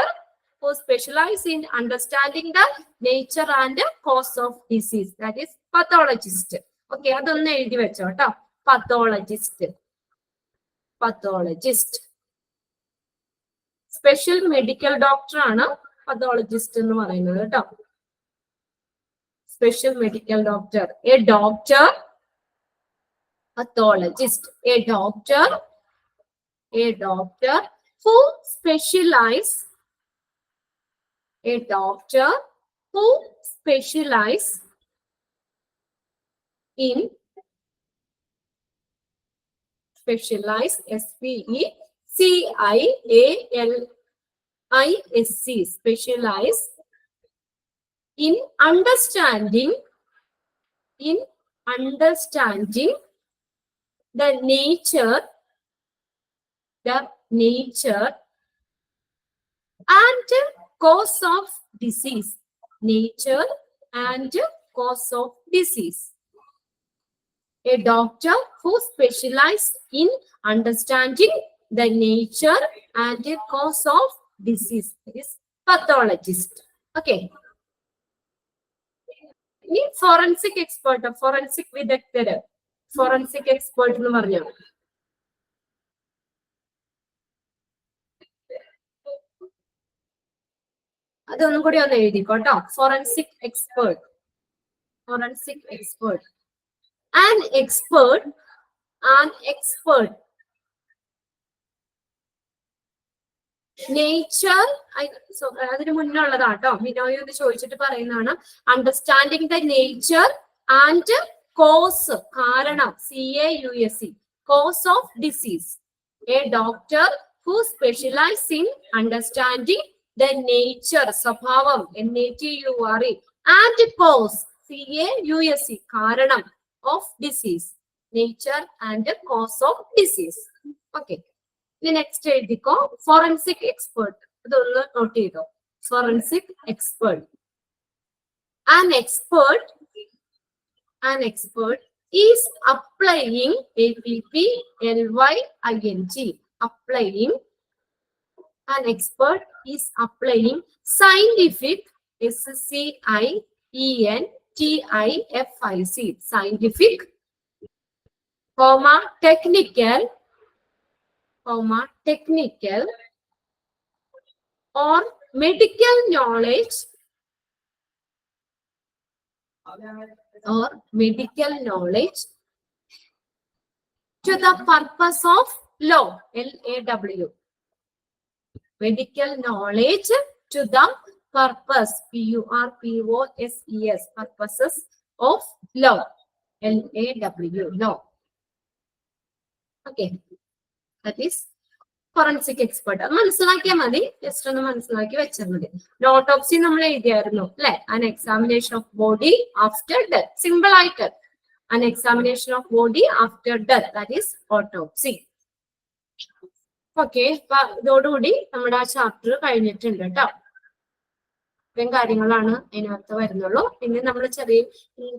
who specialize in understanding the nature and cause of disease, that is pathologist. Okay, അതൊന്ന് എഴുതി വെച്ചോ കേട്ടോ. Pathologist. Pathologist special medical doctor ആണ് പത്തോളജിസ്റ്റ് എന്ന് പറയുന്നത് കേട്ടോ. Special medical doctor. A doctor, pathologist, a doctor who specialize in specialize in understanding the nature and cause of disease. Nature and cause of disease. A doctor who specializes in understanding the nature and cause of disease is pathologist. Okay. ഇനി forensic expert, forensic വിദഗ്ധര്. Forensic expert എന്ന് പറഞ്ഞു. അതൊന്നും കൂടി ഒന്ന് എഴുതിക്കോട്ടോ. Forensic expert. Forensic expert. An expert nature, അതിന് മുന്നുള്ളതാട്ടോ. വിനോയ് ഒന്ന് ചോദിച്ചിട്ട് പറയുന്നതാണ്. Understanding the nature and cause, കാരണം, CAUSE, cause of disease. A doctor who specialise in understanding the nature, സ്വഭാവം, NATURE, ആൻഡ് കോസ്, CAUSE, കാരണം, of disease. Nature and cause of disease. Okay. Next എഴുതിക്കോ. Forensic expert. അതൊന്ന് not ചെയ്തോ. Forensic expert. An expert is applying, APPLYING, applying. An expert is applying scientific, SCIENTIFIC, scientific, technical or medical knowledge to the purpose of law, LAW. Medical knowledge to the purpose, PURPOSES, purposes of law, LAW, law. Okay, that is forensic expert. മനസ്സിലാക്കിയാൽ മതി, just ഒന്ന് മനസ്സിലാക്കി വെച്ചാൽ മതി. Autopsy നമ്മൾ എഴുതിയായിരുന്നു അല്ലെ? An examination of body after death. Simple ആയിട്ട് an examination of body after death, that is autopsy. Okay, അപ്പൊ ഇതോടുകൂടി നമ്മുടെ ആ ചാപ്റ്റർ കഴിഞ്ഞിട്ടുണ്ട് കേട്ടോ. ഇത്രയും കാര്യങ്ങളാണ് അതിനകത്ത് വരുന്നുള്ളൂ. പിന്നെ നമ്മൾ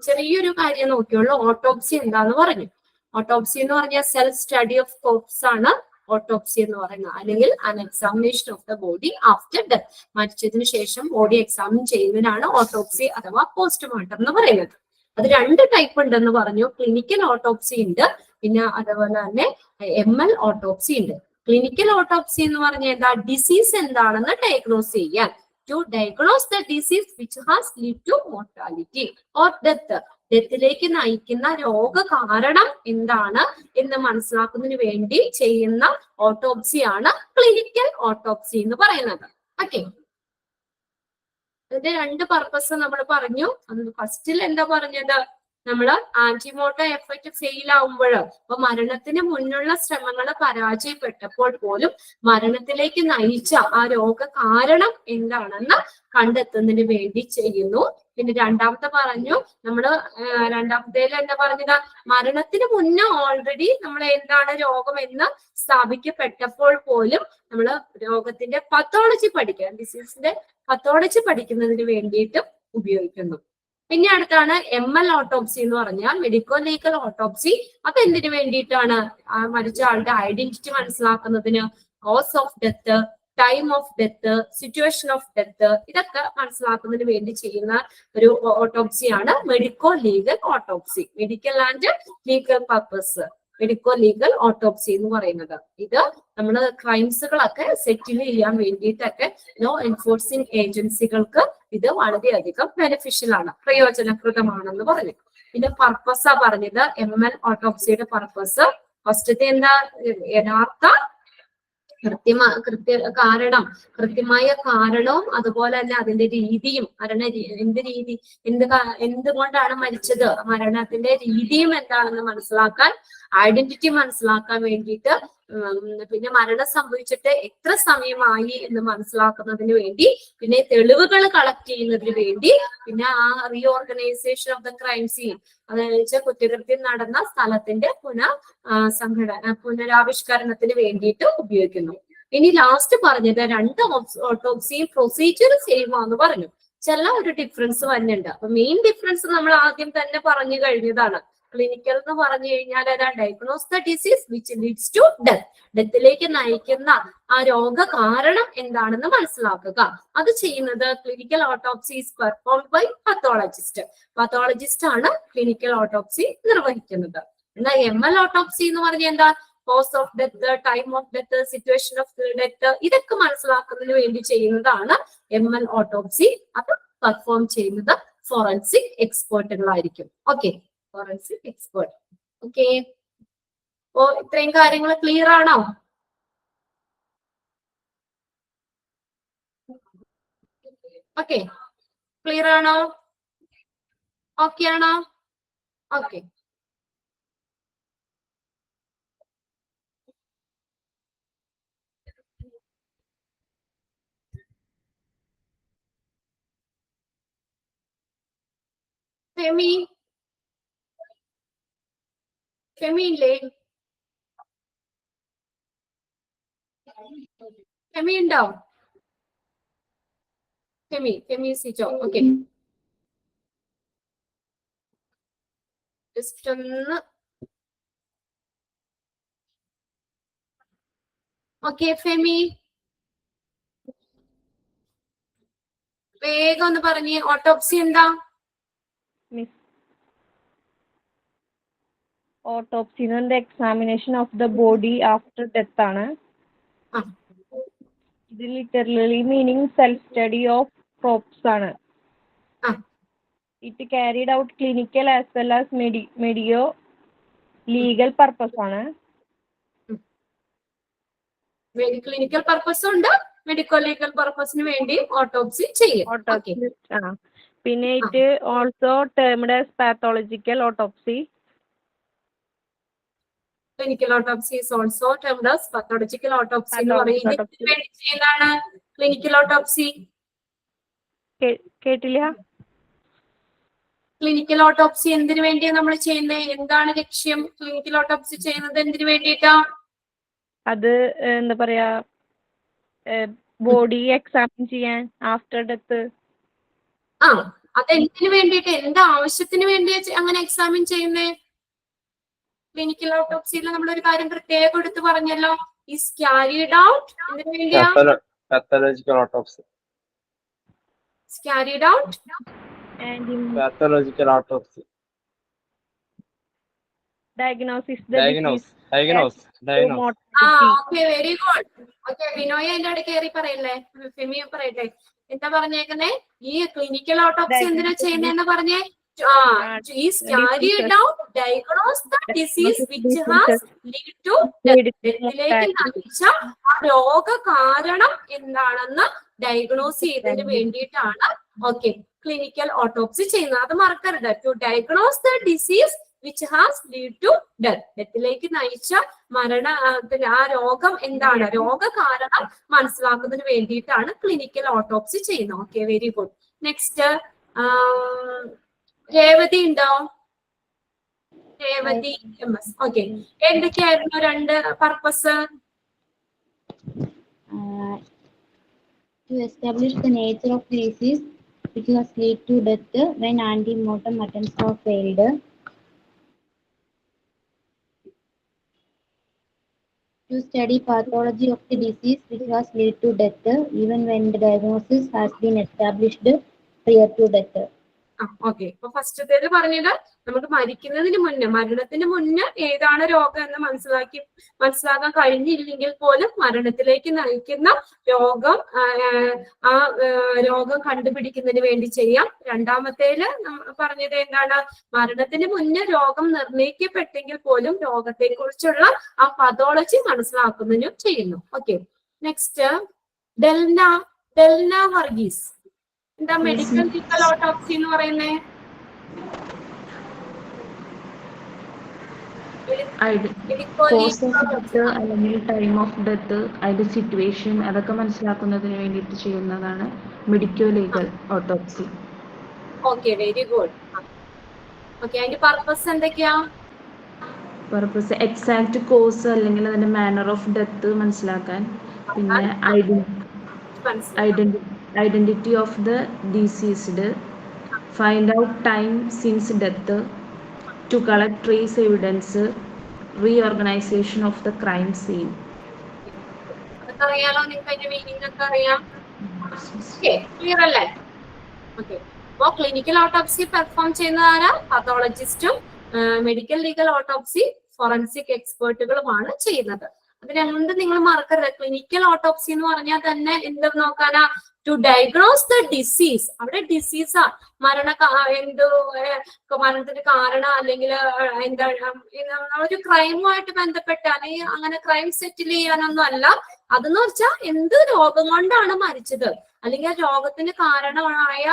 ചെറിയൊരു കാര്യം നോക്കിയുള്ളൂ. ഓട്ടോപ്സി എന്താന്ന് പറഞ്ഞു. ഓട്ടോപ്സി എന്ന് പറഞ്ഞാൽ സെൽഫ് സ്റ്റഡി ഓഫ് കോർപ്സ് ആണ് ഓട്ടോപ്സി എന്ന് പറയുന്നത്, അല്ലെങ്കിൽ അൻ examination of the body after death. മരിച്ചതിന് ശേഷം ബോഡി എക്സാമിൻ ചെയ്യുന്നതിനാണ് ഓട്ടോപ്സി അഥവാ പോസ്റ്റ്മോർട്ടം എന്ന് പറയുന്നത്. അത് രണ്ട് ടൈപ്പ് ഉണ്ടെന്ന് പറഞ്ഞു. ക്ലിനിക്കൽ ഓട്ടോപ്സി ഉണ്ട്, പിന്നെ അതുപോലെ തന്നെ ML ഓട്ടോപ്സി ഉണ്ട്. ക്ലിനിക്കൽ ഓട്ടോപ്സി എന്ന് പറഞ്ഞാൽ എന്താ? ഡിസീസ് എന്താണെന്ന് ഡയഗ്നോസ് ചെയ്യാൻ. To diagnose the disease which has led to mortality or death. ഡെത്തിലേക്ക് നയിക്കുന്ന രോഗകാരണം എന്താണ് എന്ന് മനസ്സിലാക്കുന്നതിന് വേണ്ടി ചെയ്യുന്ന ഓട്ടോപ്സിയാണ് ക്ലിനിക്കൽ ഓട്ടോപ്സി എന്ന് പറയുന്നത്. ഓക്കെ, അതിന്റെ രണ്ട് പർപ്പസ് നമ്മൾ പറഞ്ഞു. ഫസ്റ്റിൽ എന്താ പറഞ്ഞത്, നമ്മള് ആന്റിമോട്ടോ എഫക്റ്റ് ഫെയിൽ ആവുമ്പോൾ, അപ്പൊ മരണത്തിന് മുന്നുള്ള ശ്രമങ്ങൾ പരാജയപ്പെട്ടപ്പോൾ പോലും മരണത്തിലേക്ക് നയിച്ച ആ രോഗ കാരണം എന്താണെന്ന് കണ്ടെത്തുന്നതിന് വേണ്ടി ചെയ്യുന്നു. പിന്നെ രണ്ടാമത്തെ പറഞ്ഞു, നമ്മള് രണ്ടാമത്തേൽ എന്താ പറഞ്ഞത്, മരണത്തിന് മുന്നേ ഓൾറെഡി നമ്മൾ എന്താണ് രോഗം എന്ന് സ്ഥാപിക്കപ്പെട്ടപ്പോൾ പോലും നമ്മള് രോഗത്തിന്റെ പത്തോളജി പഠിക്കാൻ, ഡിസീസിന്റെ പത്തോളജി പഠിക്കുന്നതിന് വേണ്ടിയിട്ടും ഉപയോഗിക്കുന്നു. പിന്നെ അടുത്താണ് ML ഓട്ടോപ്സി എന്ന് പറഞ്ഞാൽ മെഡിക്കോ ലീഗൽ ഓട്ടോപ്സി. അത് എന്തിനു വേണ്ടിയിട്ടാണ്, ആ മരിച്ച ആളുടെ ഐഡന്റിറ്റി മനസ്സിലാക്കുന്നതിന്, cause of death, time of death, situation of death, ഇതൊക്കെ മനസ്സിലാക്കുന്നതിന് വേണ്ടി ചെയ്യുന്ന ഒരു ഓട്ടോപ്സിയാണ് medico legal autopsy. Medical and legal purpose medico legal autopsy എന്ന് പറയുന്നത്. ഇത് നമ്മൾ ക്രൈംസുകളൊക്കെ സെറ്റിൽ ചെയ്യാൻ വേണ്ടിയിട്ടൊക്കെ ലോ എൻഫോഴ്സിംഗ് ഏജൻസികൾക്ക് ഇത് വളരെയധികം ബെനിഫിഷ്യൽ ആണ്, പ്രയോജനകൃതമാണെന്ന് പറഞ്ഞു. പിന്നെ പർപ്പസാ പറഞ്ഞത്, ML ഓട്ടോപ്സിയുടെ പർപ്പസ് ഫസ്റ്റത്തെ എന്താ, യഥാർത്ഥ കൃത്യമായ കാരണവും അതുപോലെ തന്നെ അതിന്റെ രീതിയും, എന്തുകൊണ്ടാണ് മരിച്ചത്, മരണത്തിന്റെ രീതിയും എന്താണെന്ന് മനസ്സിലാക്കാൻ, ഐഡന്റിറ്റി മനസ്സിലാക്കാൻ വേണ്ടിയിട്ട്, പിന്നെ മരണം സംഭവിച്ചിട്ട് എത്ര സമയമായി എന്ന് മനസ്സിലാക്കുന്നതിന് വേണ്ടി, പിന്നെ തെളിവുകൾ കളക്ട് ചെയ്യുന്നതിന് വേണ്ടി, പിന്നെ ആ reorganisation of the crime scene, അതായത് വെച്ചാൽ കുറ്റകൃത്യം നടന്ന സ്ഥലത്തിന്റെ പുനരാവിഷ്കരണത്തിന് വേണ്ടിയിട്ട് ഉപയോഗിക്കുന്നു. ഇനി ലാസ്റ്റ് പറഞ്ഞത് രണ്ട് ഓട്ടോപ്സിയും പ്രൊസീജിയർ സെയിം ആണെന്ന് പറഞ്ഞു. ചില ഒരു ഡിഫറൻസ് വരുന്നുണ്ട്. അപ്പൊ മെയിൻ ഡിഫറൻസ് നമ്മൾ ആദ്യം തന്നെ പറഞ്ഞു കഴിഞ്ഞതാണ്. ക്ലിനിക്കൽ എന്ന് പറഞ്ഞു കഴിഞ്ഞാൽ diagnose the disease which leads to death, ഡെത്തിലേക്ക് നയിക്കുന്ന ആ രോഗ കാരണം എന്താണെന്ന് മനസ്സിലാക്കുക. അത് ചെയ്യുന്നത് clinical autopsy is performed by pathologist. Pathologist ആണ് ക്ലിനിക്കൽ ഓട്ടോപ്സി നിർവഹിക്കുന്നത്. എന്നാൽ ML ഓട്ടോപ്സി എന്ന് പറഞ്ഞാൽ എന്താ, cause of death, time of death, situation of death, ഇതൊക്കെ മനസ്സിലാക്കുന്നതിന് വേണ്ടി ചെയ്യുന്നതാണ് ML ഓട്ടോപ്സി. അത് പെർഫോം ചെയ്യുന്നത് ഫോറൻസിക് എക്സ്പേർട്ടുകളായിരിക്കും. Okay, forensic expert. ഓക്കെ, അപ്പോ ഇത്രയും കാര്യങ്ങൾ ക്ലിയർ ആണോ? ഓക്കെ, ക്ലിയർ ആണോ? ഓക്കെ ആണോ? ഓക്കെ, ഫെമി ഇല്ലേ? ഫെമി ഉണ്ടോ? ഫെമി സിജോ. ഓക്കെ, ജസ്റ്റ് ഒന്ന്. ഓക്കെ ഫെമി, വേഗം ഒന്ന് പറഞ്ഞേ, ഓട്ടോപ്സി എന്താ? Autopsy examination of the body after death ആണ്. ഇത് literally meaning self study of corpse ആണ്. It carried out clinical as well as medico legal purpose ആണ്. ക്ലിനിക്കൽ പർപ്പസ് ഉണ്ട്, മെഡിക്കൽ ലീഗൽ പർപ്പസിന് വേണ്ടി ഓട്ടോപ്സി ചെയ്യും. പിന്നെ it also termed as pathological autopsy. Clinical autopsy is also termed as pathological autopsy എന്ന് പറയുന്നത് എന്താണ് ക്ലിനിക്കൽ ഓട്ടോപ്സി? കേട്ടില്ല. ക്ലിനിക്കൽ ഓട്ടോപ്സി എന്തിനു വേണ്ടിയാണ് നമ്മൾ ചെയ്യുന്നത്? എന്താണ് ലക്ഷ്യം? ക്ലിനിക്കൽ ഓട്ടോപ്സി ചെയ്യുന്നത് എന്തിനു വേണ്ടിയിട്ടാ? അത് എന്താ പറയാ, ബോഡി എക്സാമിൻ ചെയ്യാൻ ആഫ്റ്റർ ഡെത്ത്. അതെന്തിനു വേണ്ടിയിട്ട്, എന്ത് ആവശ്യത്തിന് വേണ്ടിയാ അങ്ങനെ എക്സാമിൻ ചെയ്യുന്നേ? ക്ലിനിക്കൽ ഓട്ടോപ്സിയിൽ നമ്മളൊരു കാര്യം പ്രത്യേകം എടുത്ത് പറഞ്ഞല്ലോ, ഈസ് ക്യാരിഡ് ഔട്ട് എന്തിനു വേണ്ടിയാ? pathological autopsy. Carried out and Pathological autopsy. diagnosis. Okay, very good. Okay, Vinoy എന്റെ അടുത്ത് കയറി പറയല്ലേ, ഫെമിയ പറയട്ടെ. എന്താ പറഞ്ഞേക്കുന്നേ? ഈ ക്ലിനിക്കൽ ഓട്ടോപ്സി എന്തിനാ ചെയ്യുന്നതെന്ന് പറഞ്ഞേ? is carried out, diagnose the disease which has lead to death. ഡെത്തിലേക്ക് നയിച്ച രോഗ കാരണം എന്താണെന്ന് ഡയഗ്നോസ് ചെയ്തതിന് വേണ്ടിയിട്ടാണ് ഓക്കെ ക്ലിനിക്കൽ ഓട്ടോപ്സി ചെയ്യുന്നത്. അത് മറക്കരുത്. To diagnose the disease which has lead to ഡെത്തിലേക്ക് നയിച്ച മരണത്തിന് ആ രോഗം എന്താണ്, രോഗകാരണം മനസ്സിലാക്കുന്നതിന് വേണ്ടിയിട്ടാണ് ക്ലിനിക്കൽ ഓട്ടോപ്സി ചെയ്യുന്നത്. Okay, very good. Next Revathi ഉണ്ടോ? രേവതി MS. ഓക്കെ, എന്തൊക്കെയായിരുന്നു രണ്ട് purpose? To establish the nature of the disease which has led to death when anti-mortem attempts have failed. To study pathology of the disease which has led to death even when the diagnosis has been established prior to death. Okay, അപ്പൊ ഫസ്റ്റത്തേത് പറഞ്ഞത് നമുക്ക് മരിക്കുന്നതിന് മുന്നേ, മരണത്തിന് മുന്നേ ഏതാണ് രോഗം എന്ന് മനസ്സിലാക്കാൻ കഴിഞ്ഞില്ലെങ്കിൽ പോലും മരണത്തിലേക്ക് നയിക്കുന്ന രോഗം രോഗം കണ്ടുപിടിക്കുന്നതിന് വേണ്ടി ചെയ്യാം. രണ്ടാമത്തേല് പറഞ്ഞത് എന്താണ്, മരണത്തിന് മുന്നേ രോഗം നിർണയിക്കപ്പെട്ടെങ്കിൽ പോലും രോഗത്തെ കുറിച്ചുള്ള ആ പതോളജി മനസ്സിലാക്കുന്നതിനും ചെയ്യുന്നു. Okay, next Delna Varghese. എന്താ മെഡിക്കൽ ലീഗൽ ഓട്ടോപ്സി എന്ന് പറയുന്നേ? അല്ലെങ്കിൽ ടൈം ഓഫ് ഡെത്ത്, അതിന്റെ സിറ്റുവേഷൻ, അതൊക്കെ മനസ്സിലാക്കുന്നതിന് വേണ്ടിയിട്ട് ചെയ്യുന്നതാണ് medico legal autopsy. Okay, very good. Okay, അതിന്റെ പർപ്പസ് എന്തൊക്കെയാ? പർപ്പസ് എക്സാക്ട് കോസ് അല്ലെങ്കിൽ അതിന്റെ മാനർ ഓഫ് ഡെത്ത് മനസ്സിലാക്കാൻ, പിന്നെ identity of the deceased, find out time since death, to collect trace evidence, reorganisation of the crime scene. അതൊക്കെ അറിയാലോ നിങ്ങൾക്ക്? അതിന്റെ മീനിങ് ഒക്കെ അറിയാം. ക്ലിയർ അല്ലേ? ഓക്കെ, അപ്പോ ക്ലിനിക്കൽ ഓട്ടോപ്സി പെർഫോം ചെയ്യുന്നതാരാ? പതോളജിസ്റ്റും മെഡിക്കൽ ലീഗൽ ഓട്ടോപ്സി ഫോറൻസിക് എക്സ്പേർട്ടുകളുമാണ് ചെയ്യുന്നത്. അത് രണ്ടും നിങ്ങൾ മറക്കരുത്. ക്ലിനിക്കൽ ഓട്ടോപ്സി എന്ന് പറഞ്ഞാൽ തന്നെ എന്ത് നോക്കാനാ? To diagnose the disease. അവിടെ ഡിസീസാ മരണത്തിന് കാരണം, അല്ലെങ്കിൽ എന്താ ഒരു ക്രൈമുമായിട്ട് ബന്ധപ്പെട്ട അല്ലെങ്കിൽ അങ്ങനെ ക്രൈം സെറ്റിൽ ചെയ്യാനൊന്നും അല്ല. അതെന്ന് വെച്ചാൽ എന്ത് രോഗം കൊണ്ടാണ് മരിച്ചത്, അല്ലെങ്കിൽ രോഗത്തിന് കാരണമായ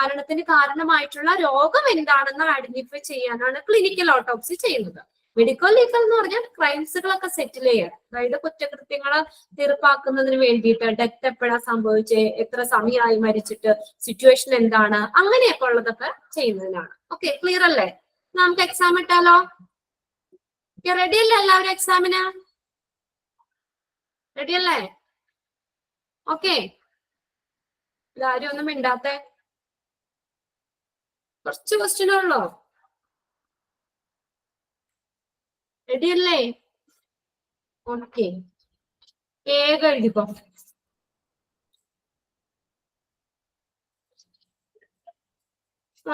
മരണത്തിന് കാരണമായിട്ടുള്ള രോഗം എന്താണെന്ന് ഐഡന്റിഫൈ ചെയ്യാനാണ് ക്ലിനിക്കൽ ഓട്ടോപ്സി ചെയ്യുന്നത്. മെഡിക്കൽ ലീഗൽ എന്ന് പറഞ്ഞാൽ ക്രൈംസുകളൊക്കെ സെറ്റിൽ ചെയ്യാൻ, അതായത് കുറ്റകൃത്യങ്ങൾ തീർപ്പാക്കുന്നതിന് വേണ്ടിയിട്ട് ഡെത്ത് എപ്പോഴാ സംഭവിച്ചത്, എത്ര സമയമായി മരിച്ചിട്ട്, സിറ്റുവേഷൻ എന്താണ്, അങ്ങനെയൊക്കെ ഉള്ളതൊക്കെ ചെയ്യുന്നതിനാണ്. ഓക്കെ, ക്ലിയർ അല്ലേ? നമുക്ക് എക്സാം ഇട്ടാലോ? റെഡി അല്ലേ എല്ലാവരും? എക്സാമിന് റെഡി അല്ലേ? ഓക്കെ, ഇതാരും ഒന്നും മിണ്ടാത്തെ? കുറച്ച് ക്വസ്റ്റ്യൻ ഉള്ളോ? റെഡി അല്ലേ? ഓക്കെ, വേഗം എഴുതിക്കോ.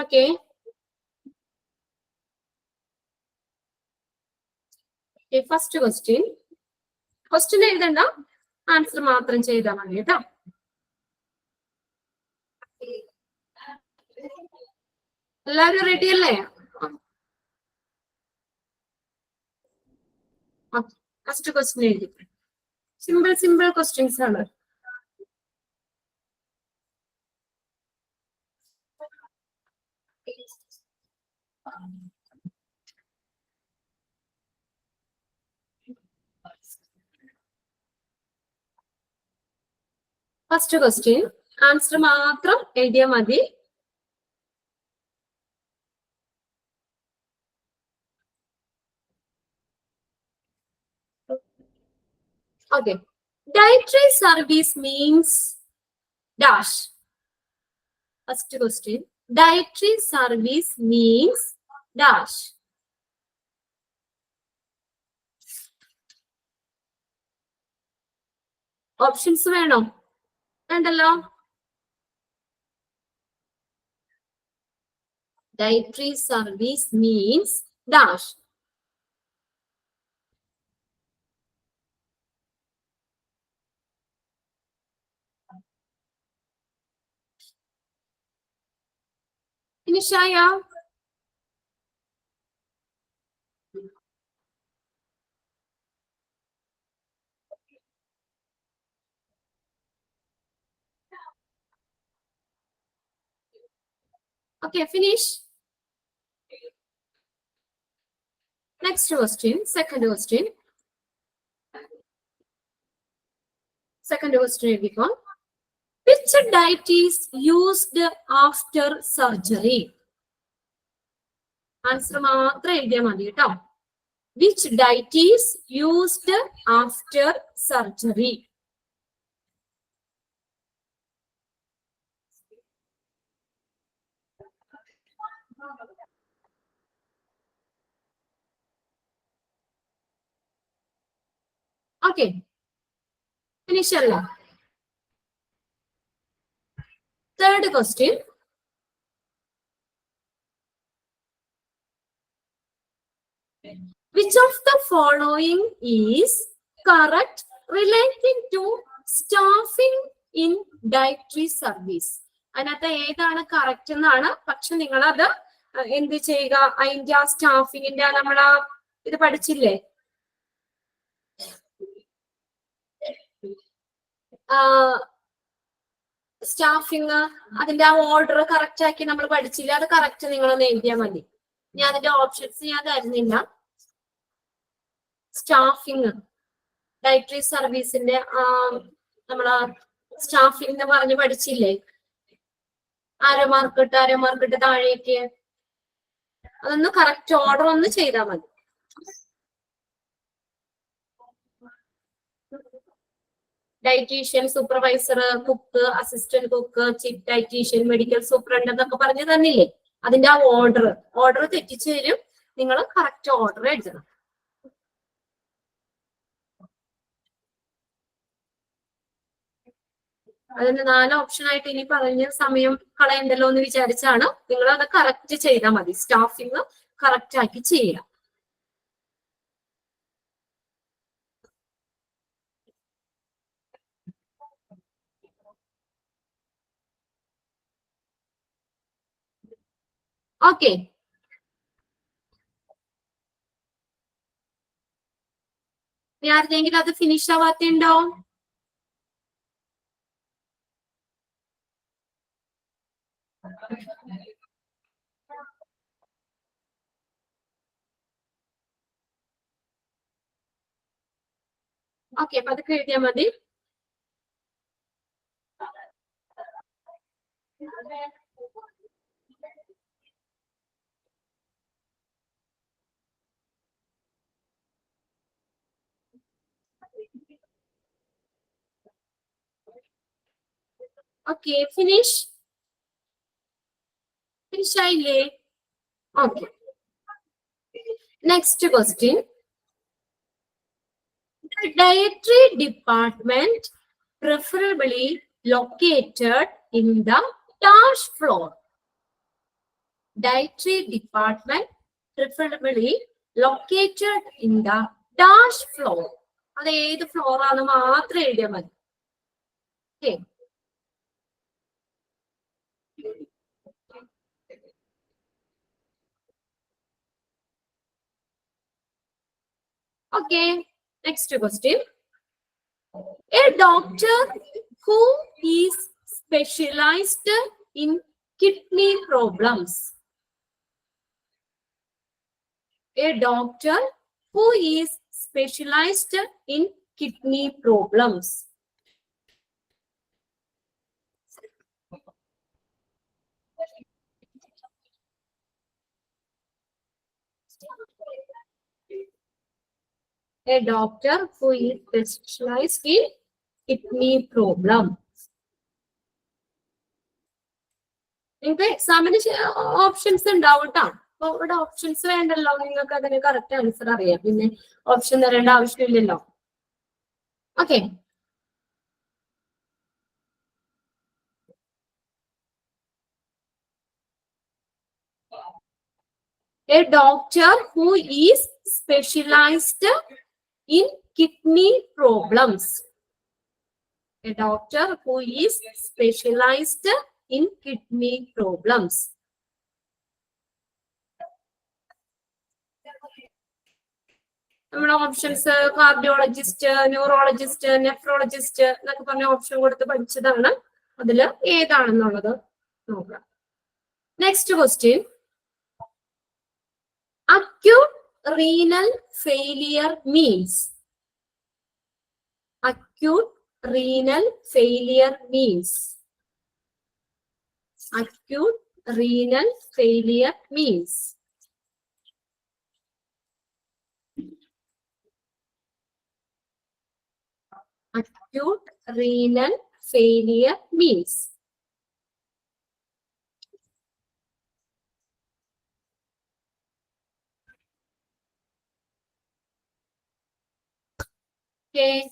ഓക്കെ, ഫസ്റ്റ് ക്വസ്റ്റ്യൻ എഴുതണ്ട, ആൻസർ മാത്രം ചെയ്താൽ മതി കേട്ടോ. എല്ലാവരും റെഡി അല്ലേ? ഫസ്റ്റ് ക്വസ്റ്റ്യൻ എഴുതി. സിമ്പിൾ ക്വസ്റ്റ്യൻസ് ആണ്. ഫസ്റ്റ് ക്വസ്റ്റ്യൻ ആൻസർ മാത്രം എഴുതിയാൽ മതി. Okay, dietary service means dash. First question, dietary service means dash. Options വേണോ? വേണ്ടല്ലോ. Dietary service means dash. Finish ആയോ? Okay, finish. Next question, second question. Second question എഴുതിക്കോ. Which diet is used after surgery? Answer മാത്രം എഴുതിയാൽ മതി കേട്ടോ. Which diet is used after surgery? Okay. Finish അല്ല. Third question. Which of the following is correct relating to staffing in dietary service? അതിനകത്ത് ഏതാണ് correct എന്നാണ്. പക്ഷെ നിങ്ങൾ അത് എന്ത് ചെയ്യുക, അതിന്റെ ആ സ്റ്റാഫിങ്ങിന്റെ നമ്മൾ ഇത് പഠിച്ചില്ലേ, സ്റ്റാഫിങ്, അതിന്റെ ആ ഓർഡർ കറക്റ്റ് ആക്കി നമ്മൾ പഠിച്ചില്ല. അത് കറക്റ്റ് നിങ്ങളൊന്ന് എഴുതിയാൽ മതി. ഞാൻ അതിന്റെ ഓപ്ഷൻസ് ഞാൻ തരുന്നില്ല. സ്റ്റാഫിങ് ഡയറ്ററി സർവീസിന്റെ നമ്മള് സ്റ്റാഫിംഗ് എന്ന് പറഞ്ഞ് പഠിച്ചില്ലേ, അരമാർക്കിട്ട് താഴേക്ക്, അതൊന്ന് കറക്റ്റ് ഓർഡർ ഒന്ന് ചെയ്താൽ മതി. Dietitian, supervisor, cook, assistant cook, chief dietitian, medical superintendent എന്നൊക്കെ പറഞ്ഞു തന്നില്ലേ, അതിന്റെ ആ ഓർഡർ തെറ്റിച്ചു തരും. നിങ്ങൾ കറക്റ്റ് ഓർഡർ എഴുതണം. അതിന് 4 ഓപ്ഷൻ ആയിട്ട് ഇനി പറഞ്ഞ സമയം കളയണ്ടല്ലോ എന്ന് വിചാരിച്ചാണ്. നിങ്ങൾ അത് കറക്റ്റ് ചെയ്താൽ മതി. സ്റ്റാഫിങ് കറക്റ്റ് ആക്കി ചെയ്യുക. ഓക്കെ, ആരുടെയെങ്കിലും അത് ഫിനിഷ് ആവാത്തുണ്ടോ? ഓക്കെ, അപ്പൊ അതൊക്കെ എഴുതിയാൽ മതി. ഓക്കെ, ഫിനിഷ് ആയില്ലേ? Okay, next question. The dietary department preferably located in the dash floor. Dietary department preferably located in the dash floor. അത് ഏത് ഫ്ലോർ ആണ് മാത്രം എഴുതിയാൽ മതി. Okay, okay, next question. A doctor who is specialized in kidney problems. A doctor who is specialized in kidney problems. A doctor who is specialized in kidney problem. നിങ്ങൾക്ക് എക്സാമിന് options ഉണ്ടാവും കേട്ടോ. അപ്പൊ ഇവിടെ ഓപ്ഷൻസ് വേണ്ടല്ലോ, നിങ്ങൾക്ക് അതിന് കറക്റ്റ് ആൻസർ അറിയാം. പിന്നെ ഓപ്ഷൻ തരേണ്ട ആവശ്യമില്ലല്ലോ. Okay, a doctor who is specialized in kidney problems. A doctor who is specialized in kidney problems. നമ്മുടെ ഓപ്ഷൻസ് കാർഡിയോളജിസ്റ്റ്, ന്യൂറോളജിസ്റ്റ്, നെഫ്രോളജിസ്റ്റ് എന്നൊക്കെ പറഞ്ഞ ഓപ്ഷൻ കൊടുത്ത് പഠിച്ചതാണ്. അതിൽ ഏതാണെന്നുള്ളത് നോക്കാം. Next question. Acute renal failure means. Acute renal failure means. Acute renal failure means. Acute renal failure means. Okay.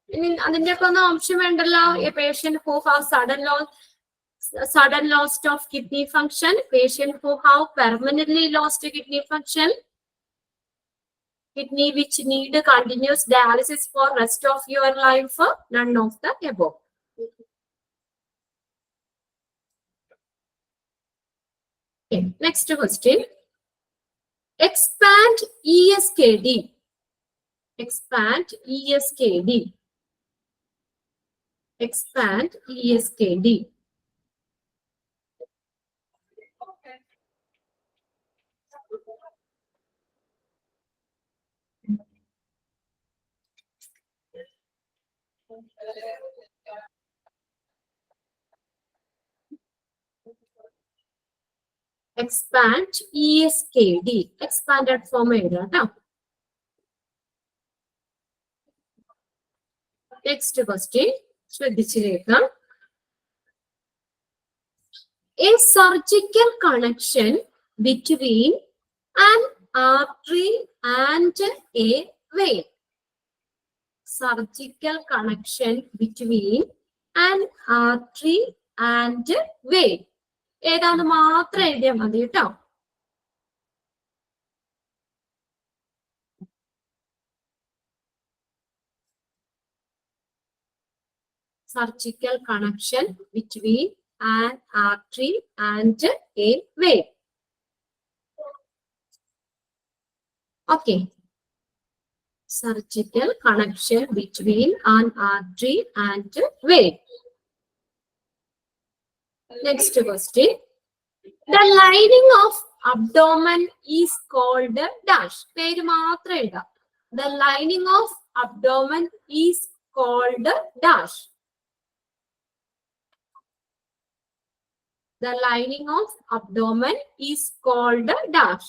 ഇനി അതിന്റെ ഒക്കെ ഒന്ന് ഓപ്ഷൻ വേണ്ടല്ലോ. A patient who has sudden loss of kidney function, patient who have permanently lost kidney function, kidney which need continuous dialysis for rest of your life, none of the above. Okay, next question. Expand ESKD. Expand ESKD. Expand ESKD. Expand ESKD. Expanded form എഴുതാം. Next question. ശ്രദ്ധിച്ചിരിക്കാം. A surgical connection between an artery and a vein. Surgical connection between an artery and vein. ഏതാന്ന് മാത്രം എഴുതിയാൽ മതി കേട്ടോ. Surgical connection between an artery and a vein. Okay. Surgical connection between an artery and vein. Next question. The lining of abdomen is called dash. പേര് മാത്രം എഴുതാം. The lining of abdomen is called dash. The lining of abdomen is called dash.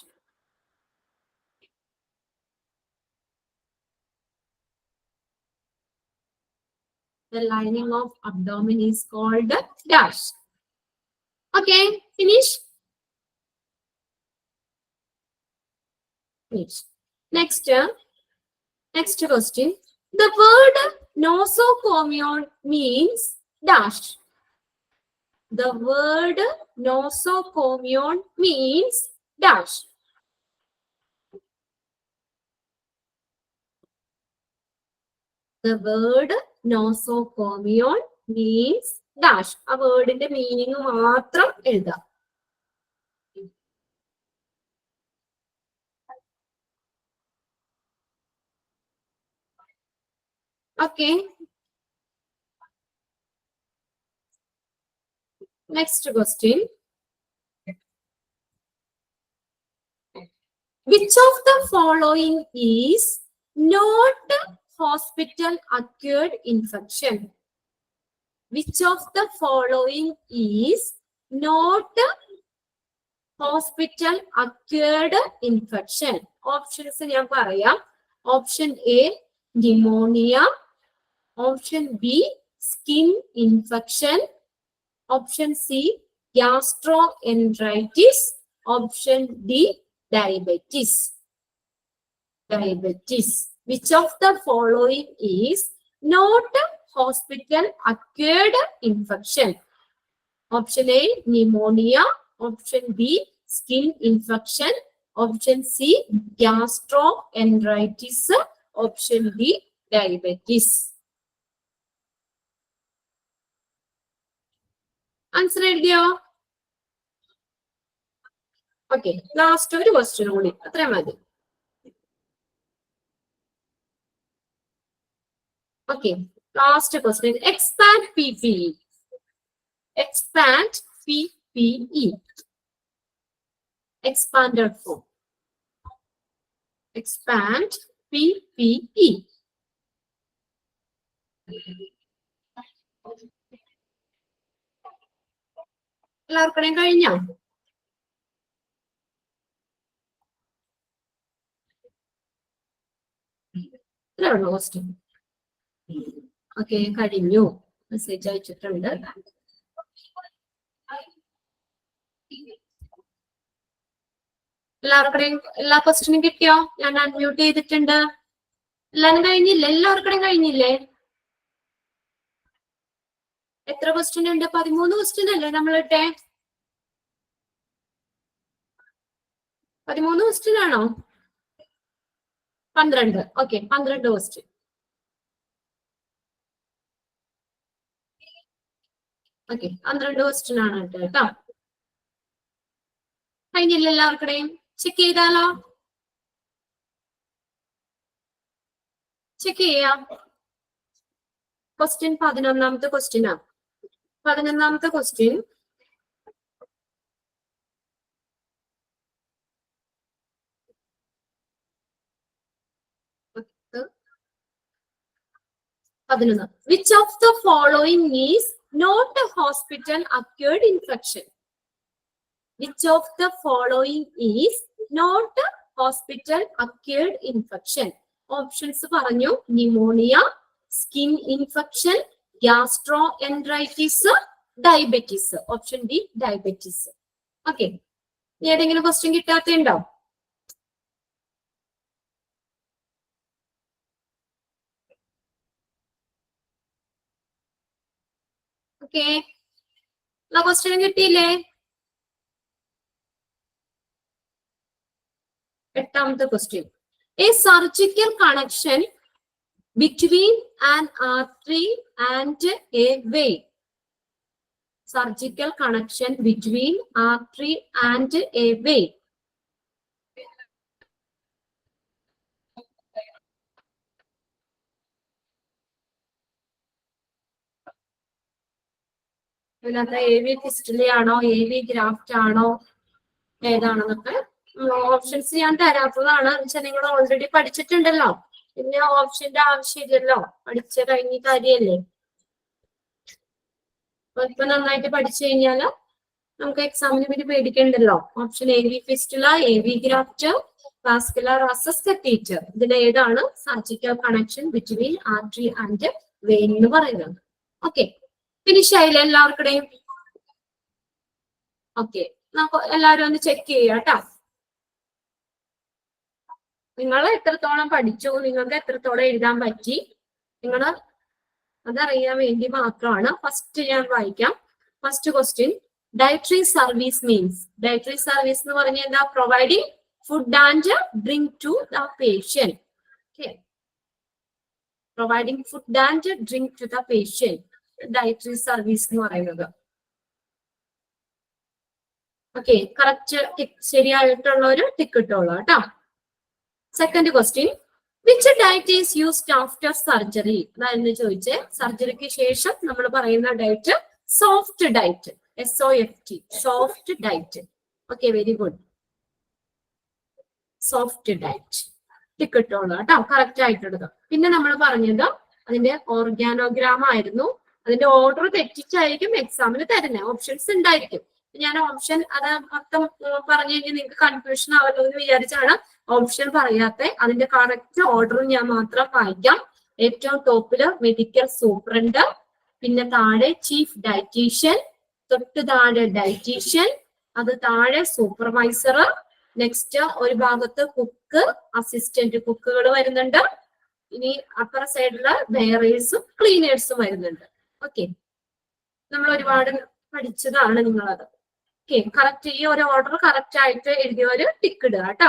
The lining of abdomen is called dash. Okay, finish. Finish. Next question. The word nosocomial means dash. The word nosocomial means dash. The word nosocomial means dash. ആ വേർഡിന്റെ meaning മാത്രം എഴുതാം. Okay. Next question. Which of the following is not hospital acquired infection? Which of the following is not hospital acquired infection? Options ഞാൻ പറയാം. Option A, pneumonia. Option B, skin infection. Option C, gastroenteritis. Option D, diabetes. Diabetes. Which of the following is not hospital acquired infection? Option A, pneumonia. Option B, skin infection. Option C, gastroenteritis. Option D, diabetes. Answer എഴുതിയോ? Okay, last ഒരു question കൂടി, അത്രയും മതി. Okay, last question. Expand PPE. Expand PPE. Expanded form. Expand PPE. എല്ലാവർക്കും കഴിഞ്ഞോ? ഇത്രയുള്ളൂ question. Okay, കഴിഞ്ഞു. Message അയച്ചിട്ടുണ്ട്. എല്ലാവർക്കും എല്ലാ ക്വസ്റ്റ്യനും കിട്ടിയോ? ഞാൻ അൺമ്യൂട്ട് ചെയ്തിട്ടുണ്ട്. എല്ലാരും കഴിഞ്ഞില്ലേ? എല്ലാവർക്കും കഴിഞ്ഞില്ലേ? എത്ര ക്വസ്റ്റ്യൻ ഉണ്ട്? 13 ക്വസ്റ്റ്യൻ അല്ലേ നമ്മളിട്ടെ? 13 ക്വസ്റ്റ്യൻ ആണോ? 12. Okay, 12 question. ഓക്കെ, 12 ക്വസ്റ്റ്യൻ ആണ് കേട്ടോ. കഴിഞ്ഞില്ല എല്ലാവർക്കും? ചെക്ക് ചെയ്താലോ? ചെക്ക് ചെയ്യാം. ക്വസ്റ്റ്യൻ 11ാമത്തെ ക്വസ്റ്റ്യൻ ആണ്. 11ാമത്തെ question Which of the following is not a hospital acquired infection? Which of the following is not a hospital acquired infection? Options പറഞ്ഞു. Pneumonia, skin infection, gastroenteritis, diabetes. Option D, diabetes. Okay. ഏതെങ്കിലും question കിട്ടാത്തുണ്ടോ? Okay, എല്ലാ ക്വസ്റ്റ്യനും കിട്ടിയില്ലേ? 8ാമത്തെ question. A surgical connection between an artery and a vein. Surgical connection between artery and a vein. ഇതിനകത്ത് AV fistula ആണോ, AV graft ആണോ, ഏതാണെന്നൊക്കെ options ഞാൻ തരാത്തതാണ്. വെച്ചാൽ നിങ്ങൾ ഓൾറെഡി പഠിച്ചിട്ടുണ്ടല്ലോ, പിന്നെ ഓപ്ഷന്റെ ആവശ്യമില്ലല്ലോ, പഠിച്ച കഴിഞ്ഞ കാര്യല്ലേ. ഇപ്പൊ നന്നായിട്ട് പഠിച്ചു കഴിഞ്ഞാല് നമുക്ക് എക്സാമിന് പിന്നെ പേടിക്കണ്ടല്ലോ. Option AV fistula, AV graft, vascular access catheter. ഇതിൽ ഏതാണ് surgical connection between artery and vein എന്ന് പറയുന്നത്? ഓക്കെ, ഫിനിഷ് ആയില്ല എല്ലാവർക്കും? ഓക്കെ, നമുക്ക് എല്ലാവരും ഒന്ന് ചെക്ക് ചെയ്യാം കേട്ടോ. നിങ്ങൾ എത്രത്തോളം പഠിച്ചു, നിങ്ങൾക്ക് എത്രത്തോളം എഴുതാൻ പറ്റി, നിങ്ങൾ അതറിയാൻ വേണ്ടി മാത്രമാണ്. ഫസ്റ്റ് ഞാൻ വായിക്കാം. First question. Dietary service means. Dietary service എന്ന് പറഞ്ഞാൽ എന്താ? Providing food and drink to the patient. Okay, providing food and drink to the patient, dietary service എന്ന് പറയുന്നത്. ഓക്കെ, കറക്റ്റ് ശരിയായിട്ടുള്ള ഒരു ടിക്ക് ഇട്ടോളൂ കേട്ടോ. Second question. Which diet is used after surgery? അതായിരുന്നു ചോദിച്ചേ. സർജറിക്ക് ശേഷം നമ്മൾ പറയുന്ന diet soft diet. SOFT, soft diet. Okay, very good. Soft diet tick ഇട്ടോളൂ കേട്ടോ, കറക്റ്റ് ആയിട്ടുള്ളത്. പിന്നെ നമ്മൾ പറഞ്ഞത് അതിന്റെ ഓർഗാനോഗ്രാം ആയിരുന്നു. അതിന്റെ ഓർഡർ തെറ്റിച്ചായിരിക്കും എക്സാമിന് തരുന്നത്. ഓപ്ഷൻസ് ഉണ്ടായിരിക്കും. ഞാൻ ഓപ്ഷൻ അത് മൊത്തം പറഞ്ഞു കഴിഞ്ഞാൽ നിങ്ങൾക്ക് കൺഫ്യൂഷൻ ആവല്ലോ എന്ന് വിചാരിച്ചാണ് ഓപ്ഷൻ പറയാത്ത. അതിന്റെ കറക്റ്റ് ഓർഡർ ഞാൻ മാത്രം വായിക്കാം. ഏറ്റവും ടോപ്പില് മെഡിക്കൽ സൂപ്രണ്ട്, പിന്നെ താഴെ ചീഫ് ഡയറ്റീഷ്യൻ, തൊട്ട് താഴെ ഡയറ്റീഷ്യൻ, അത് താഴെ സൂപ്പർവൈസർ, നെക്സ്റ്റ് ഒരു ഭാഗത്ത് കുക്ക്, അസിസ്റ്റന്റ് കുക്കുകൾ വരുന്നുണ്ട്. ഇനി അപ്പർ സൈഡില് ബെയറേഴ്സും ക്ലീനേഴ്സും വരുന്നുണ്ട്. ഓക്കെ, നമ്മൾ ഒരുപാട് പഠിച്ചതാണ് നിങ്ങളത്. ഓക്കെ, കറക്റ്റ് ഈ ഒരു ഓർഡർ കറക്റ്റ് ആയിട്ട് എഴുതിയവര് ടിക്ക് ഇടുക കേട്ടോ.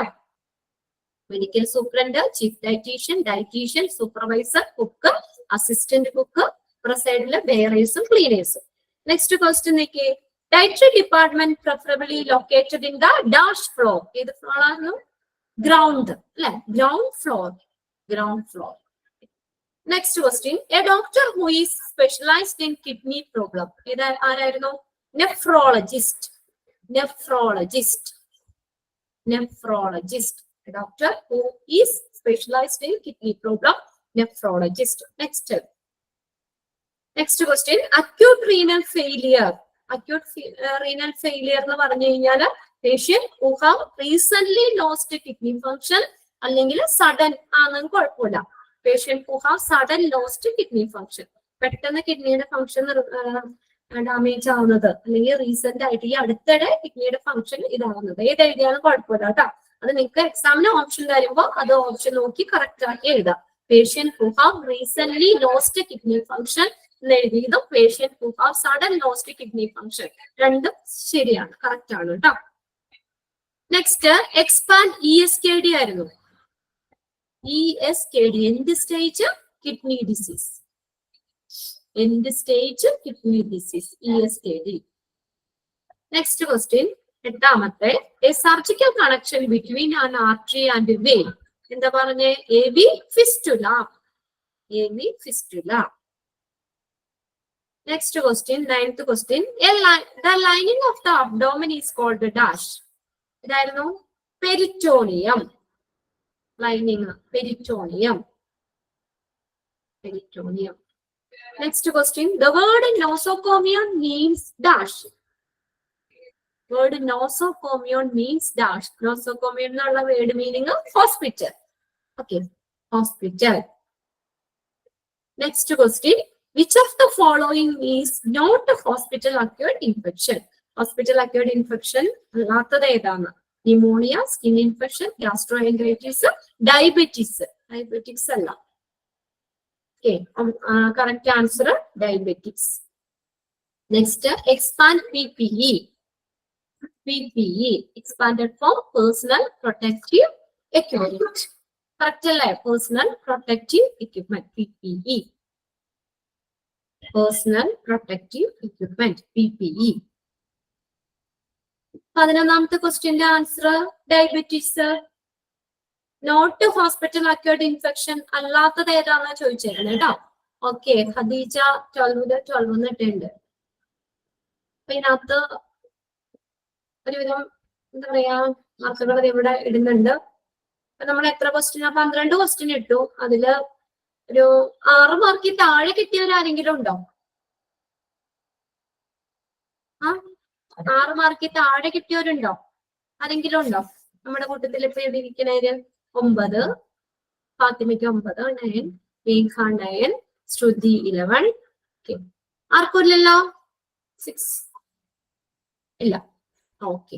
Medical superintendent, chief dietitian, supervisor, cook, assistant cook, upper സൈഡില് ബെയറേഴ്സും ക്ലീനേഴ്സും. നെക്സ്റ്റ് ക്വസ്റ്റ്യൻ നോക്കിയേ. Dietary department preferably located in the dash floor. ഏത് ഫ്ലോർ ആയിരുന്നു? ഗ്രൗണ്ട് അല്ലെ, ground floor. Next question, a doctor who is specialised in kidney problem. ഇത് ആരായിരുന്നു? Nephrologist. Nephrologist. Nephrologist. A doctor who is specialized in kidney problem. Nephrologist. Next question, acute renal failure. Acute renal failure എന്ന് പറഞ്ഞു കഴിഞ്ഞാൽ patient who have recently lost kidney function അല്ലെങ്കിൽ sudden ആണെന്ന് കുഴപ്പമില്ല. patient who have sudden lost kidney function, പെട്ടെന്ന് കിഡ്നിയുടെ function damage ആവുന്നത് അല്ലെങ്കിൽ റീസെന്റ് ആയിട്ട് ഈ അടുത്തിടെ കിഡ്നിയുടെ ഫംഗ്ഷൻ ഇതാവുന്നത്, ഏത് എഴുതിയാലും കുഴപ്പമില്ല കേട്ടോ. അത് നിങ്ങൾക്ക് എക്സാമിന് ഓപ്ഷൻ തരുമ്പോൾ അത് ഓപ്ഷൻ നോക്കി കറക്റ്റ് ആക്കി എഴുതാം. Patient who have recently lost kidney function എന്ന് എഴുതിയതും patient who have sudden lost kidney function രണ്ടും ശരിയാണ്, കറക്റ്റ് ആണ് കേട്ടോ. നെക്സ്റ്റ് എക്സ്പാൻഡ് ESKD ആയിരുന്നു. ESKD എന്ത് സ്റ്റേജ്? Kidney disease. എന്ത് stage? Kidney disease, ESKD. Next question, എട്ടാമത്തെ, a surgical connection between an artery and vein. എന്താ പറഞ്ഞേ? AV fistula. AV fistula. Next question, ninth question, the lining of the abdomen is called dash. ഇതായിരുന്നു peritoneum. Lining peritoneum. Peritoneum. Next question, the word nosocomia means dash. Word nosocomion means dash. Nosocomion എന്നുള്ള word meaning hospital. Okay, hospital. Next question, which of the following is not a hospital acquired infection? Hospital acquired infection അല്ലാത്തത് ഏതാണ്? Pneumonia, skin infection, gastroenteritis, diabetes. Diabetics അല്ല. Okay, correct answer diabetics. Next, expand PPE. PPE, expanded form, personal protective equipment. Correct അല്ലേ? Personal protective equipment, PPE. Personal protective equipment, PPE. 11ാമത്തെ ക്വസ്റ്റ്യന്റെ answer diabetes. Not hospital acquired infection അല്ലാത്തത് ഏതാണെന്ന് ചോദിച്ചേക്കുന്നത് കേട്ടോ. Okay, Khadija 12 ഇട്ടുണ്ട്. അപ്പൊ ഇതിനകത്ത് ഒരുവിധം എന്താ പറയാ മാർക്കുകൾ ഇവിടെ ഇടുന്നുണ്ട്. അപ്പൊ നമ്മൾ എത്ര ക്വസ്റ്റ്യൻ? 12 ക്വസ്റ്റ്യൻ ഇട്ടു. അതില് ഒരു 6 മാർക്കിൽ താഴെ കിട്ടിയവരാരെങ്കിലും ഉണ്ടോ? 6 മാർക്കിൽ താഴെ കിട്ടിയവരുണ്ടോ? ആരെങ്കിലും ഉണ്ടോ നമ്മുടെ കൂട്ടത്തിൽ? ഇപ്പൊ എഴുതിയിരിക്കണേര് 9, ഫാത്തിമയ്ക്ക് 9, 9, മേഘ 9, ശ്രുതി 11. ആർക്കും ഇല്ലല്ലോ? 6 ഇല്ല. Okay,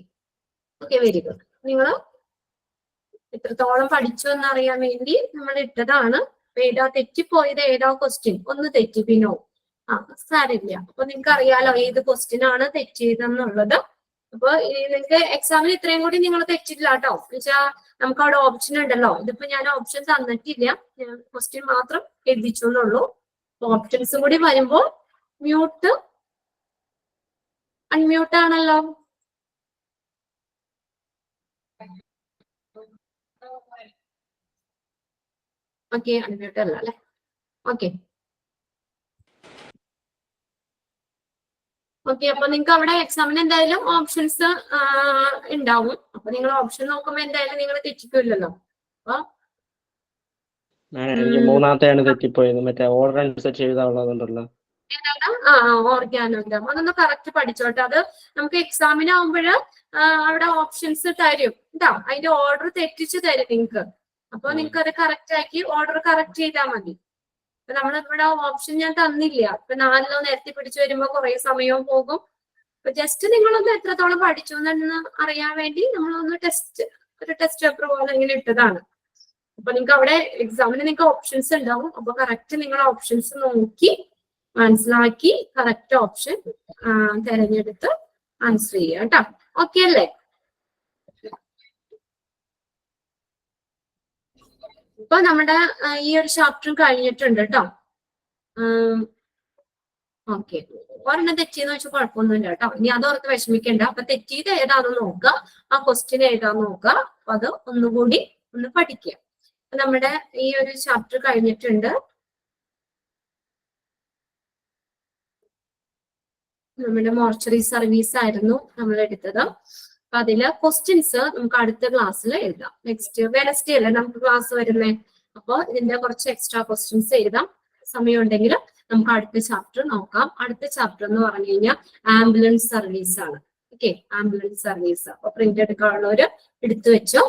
very good. നിങ്ങൾ എത്രത്തോളം പഠിച്ചു എന്നറിയാൻ വേണ്ടി നമ്മൾ ഇട്ടതാണ്. ഏതാ തെറ്റിപ്പോയത്? ഏതാ ക്വസ്റ്റ്യൻ? ഒന്ന് തെറ്റി, പിന്നോ സാരില്ല. അപ്പൊ നിങ്ങൾക്ക് അറിയാലോ ഏത് ക്വസ്റ്റ്യൻ ആണ് തെറ്റിയതെന്നുള്ളത്. അപ്പൊ നിങ്ങൾക്ക് എക്സാമിന് ഇത്രയും കൂടി നിങ്ങൾ തെറ്റില്ല കേട്ടോ. എന്നുവെച്ചാ നമുക്ക് അവിടെ ഓപ്ഷൻ ഉണ്ടല്ലോ. ഇതിപ്പോ ഞാൻ ഓപ്ഷൻ തന്നിട്ടില്ല, ഞാൻ ക്വസ്റ്റ്യൻ മാത്രം എഴുതിച്ചു എന്നുള്ളൂ. ഓപ്ഷൻസും കൂടി വരുമ്പോ മ്യൂട്ട് അൺമ്യൂട്ട് ആണല്ലോ. ഓക്കെ, അൺമ്യൂട്ട് അല്ല അല്ലെ? ഓക്കെ, അപ്പൊ നിങ്ങൾക്ക് അവിടെ എക്സാമിന് എന്തായാലും ഓപ്ഷൻസ് ഉണ്ടാവും. അപ്പൊ നിങ്ങൾ ഓപ്ഷൻ നോക്കുമ്പോ എന്തായാലും നിങ്ങൾ തെറ്റിക്കില്ലല്ലോ. അപ്പൊ എനിക്ക് മൂന്നാമത്തെയാണ് തെറ്റിപ്പോയത്. മറ്റേ ഓർഡർ അനുസരിച്ച് എഴുതാനുള്ളതുണ്ടല്ലോ. ഓർഗാനോഗ്രാം അതൊന്ന് കറക്റ്റ് പഠിച്ചോട്ടെ. അത് നമുക്ക് എക്സാമിന് ആവുമ്പോഴ് അവിടെ ഓപ്ഷൻസ് തരും കേട്ടോ. അതിന്റെ ഓർഡർ തെറ്റിച്ച് തരും നിങ്ങൾക്ക്. അപ്പൊ നിങ്ങൾക്ക് അത് കറക്റ്റ് ആക്കി ഓർഡർ കറക്റ്റ് ചെയ്താൽ മതി. അപ്പൊ നമ്മളിവിടെ ഓപ്ഷൻ ഞാൻ തന്നില്ല. ഇപ്പൊ 4 നേരത്തെ പിടിച്ചു വരുമ്പോ കുറെ സമയവും പോകും. അപ്പൊ ജസ്റ്റ് നിങ്ങളൊന്ന് എത്രത്തോളം പഠിച്ചു എന്ന് അറിയാൻ വേണ്ടി നമ്മളൊന്ന് ഒരു ടെസ്റ്റ് പേപ്പർ പോലെ ഇങ്ങനെ ഇട്ടതാണ്. അപ്പൊ നിങ്ങൾക്ക് അവിടെ എക്സാമിന് നിങ്ങൾക്ക് ഓപ്ഷൻസ് ഉണ്ടാവും. അപ്പൊ കറക്റ്റ് നിങ്ങൾ ഓപ്ഷൻസ് നോക്കി മനസ്സിലാക്കി കറക്റ്റ് ഓപ്ഷൻ തിരഞ്ഞെടുത്ത് ആൻസർ ചെയ്യുക കേട്ടോ. ഓക്കെ അല്ലേ? ഇപ്പൊ നമ്മുടെ ഈ ഒരു ചാപ്റ്ററും കഴിഞ്ഞിട്ടുണ്ട് കേട്ടോ. ഓക്കെ, ഒരെണ്ണം തെറ്റിയെന്ന് വെച്ചാൽ കുഴപ്പമൊന്നുമില്ല കേട്ടോ. ഇനി അതോർത്ത് വിഷമിക്കണ്ട. അപ്പൊ തെറ്റിയത് ഏതാണെന്ന് നോക്കുക, ആ ക്വസ്റ്റ്യൻ ഏതാന്ന് നോക്കുക. അപ്പൊ അത് ഒന്നുകൂടി ഒന്ന് പഠിക്കുക. നമ്മുടെ ഈ ഒരു ചാപ്റ്റർ കഴിഞ്ഞിട്ടുണ്ട്. നമ്മുടെ മോർച്ചറി സർവീസ് ആയിരുന്നു നമ്മൾ എടുത്തത്. അപ്പൊ അതില് ക്വസ്റ്റ്യൻസ് നമുക്ക് അടുത്ത ക്ലാസ്സിൽ എഴുതാം. നെക്സ്റ്റ് വെനസ്ഡേ അല്ലേ നമുക്ക് ക്ലാസ് വരുന്നേ. അപ്പോൾ ഇതിന്റെ കുറച്ച് എക്സ്ട്രാ ക്വസ്റ്റ്യൻസ് എഴുതാം. സമയമുണ്ടെങ്കിൽ നമുക്ക് അടുത്ത ചാപ്റ്റർ നോക്കാം. അടുത്ത ചാപ്റ്റർ എന്ന് പറഞ്ഞു കഴിഞ്ഞാൽ ആംബുലൻസ് സർവീസ് ആണ്. Okay, ambulance service. അപ്പൊ പ്രിന്റ് എടുക്കാനുള്ളവര് എടുത്തു വെച്ചോ.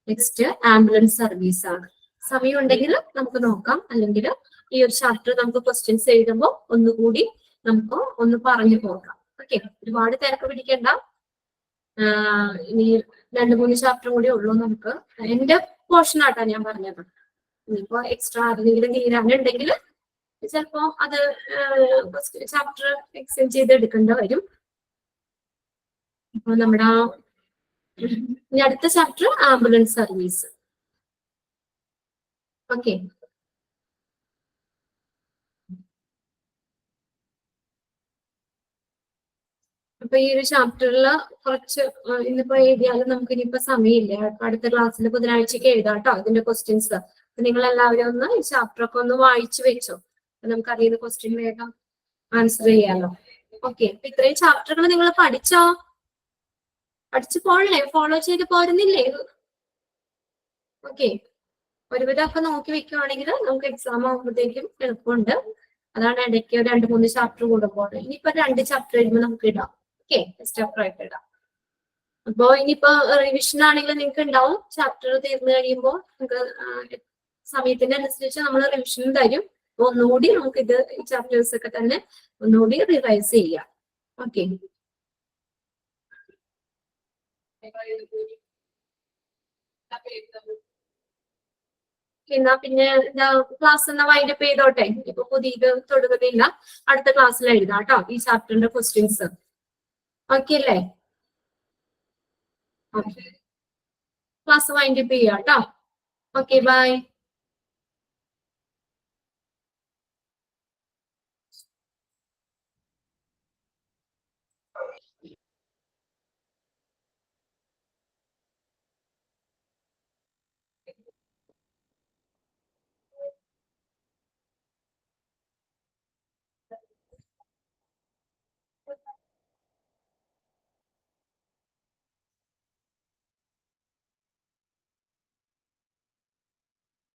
നെക്സ്റ്റ് ആംബുലൻസ് സർവീസ് ആണ്. സമയം ഉണ്ടെങ്കിൽ നമുക്ക് നോക്കാം. അല്ലെങ്കിൽ ഈ ഒരു ചാപ്റ്റർ നമുക്ക് ക്വസ്റ്റ്യൻസ് എഴുതുമ്പോൾ ഒന്നുകൂടി നമുക്ക് ഒന്ന് പറഞ്ഞു പോകാം. ഓക്കെ, ഒരുപാട് തിരക്ക് പിടിക്കണ്ട. ഇനി 2-3 ചാപ്റ്റർ കൂടി ഉള്ളൂ നമുക്ക്. എന്റെ പോർഷൻ ആട്ടാ ഞാൻ പറഞ്ഞത്. ഇനിയിപ്പോ എക്സ്ട്രാ ആരെങ്കിലും തീരാനുണ്ടെങ്കിൽ ചിലപ്പോ അത് ചാപ്റ്റർ എക്സ്റ്റെൻഡ് ചെയ്ത് എടുക്കേണ്ട വരും. അപ്പൊ നമ്മുടെ ഇനി അടുത്ത ചാപ്റ്റർ ആംബുലൻസ് സർവീസ്. ഓക്കെ, അപ്പൊ ഈ ഒരു ചാപ്റ്ററിൽ കുറച്ച് ഇന്നിപ്പോ എഴുതിയാലും നമുക്ക് ഇനിയിപ്പോ സമയമില്ല. അടുത്ത ക്ലാസ്സിൽ ബുധനാഴ്ചക്ക് എഴുതാം കേട്ടോ ഇതിന്റെ ക്വസ്റ്റ്യൻസ്. നിങ്ങൾ എല്ലാവരും ഒന്ന് ഈ ചാപ്റ്റർ ഒക്കെ ഒന്ന് വായിച്ചു വെച്ചോ. നമുക്ക് അറിയുന്ന ക്വസ്റ്റ്യൻ വേഗം ആൻസർ ചെയ്യാലോ. ഓക്കെ, അപ്പൊ ഇത്രയും ചാപ്റ്ററുകൾ നിങ്ങൾ പഠിച്ചോ? പഠിച്ചു പോണല്ലേ? ഫോളോ ചെയ്ത് പോരുന്നില്ലേ? ഓക്കെ, ഒരുവിധം ഒക്കെ നോക്കി വെക്കുവാണെങ്കിൽ നമുക്ക് എക്സാം ആകുമ്പോഴത്തേക്കും എളുപ്പമുണ്ട്. അതാണ് ഇടയ്ക്ക് 2-3 ചാപ്റ്റർ കൂടുമ്പോൾ. ഇനിയിപ്പോ 2 ചാപ്റ്റർ കഴിയുമ്പോൾ നമുക്ക് ഇടാം. ഓക്കെ, ചാപ്റ്റർ ആയിട്ട് ഇടാം. അപ്പോ ഇനിയിപ്പോ റിവിഷൻ ആണെങ്കിൽ നിങ്ങൾക്ക് ഉണ്ടാവും. ചാപ്റ്റർ തീർന്നു കഴിയുമ്പോൾ നമുക്ക് സമയത്തിന്റെ അനുസരിച്ച് നമ്മൾ റിവിഷൻ തരും. അപ്പൊ ഒന്നുകൂടി നമുക്ക് ഇത് ഈ ചാപ്റ്റേഴ്സ് ഒക്കെ തന്നെ ഒന്നുകൂടി റിവൈസ് ചെയ്യാം. ഓക്കെ, എന്നാ പിന്നെ ക്ലാസ് എന്നാ വൈൻഡപ്പ് ചെയ്തോട്ടെ. ഇപ്പൊ പുതിയത് തൊടുകയില്ല. അടുത്ത ക്ലാസ്സിൽ എഴുതാം കേട്ടോ ഈ ചാപ്റ്ററിന്റെ ക്വസ്റ്റ്യൻസ്. ഓക്കെ അല്ലേ? ക്ലാസ് വൈൻഡപ്പ് ചെയ്യാം കേട്ടോ. Okay, by.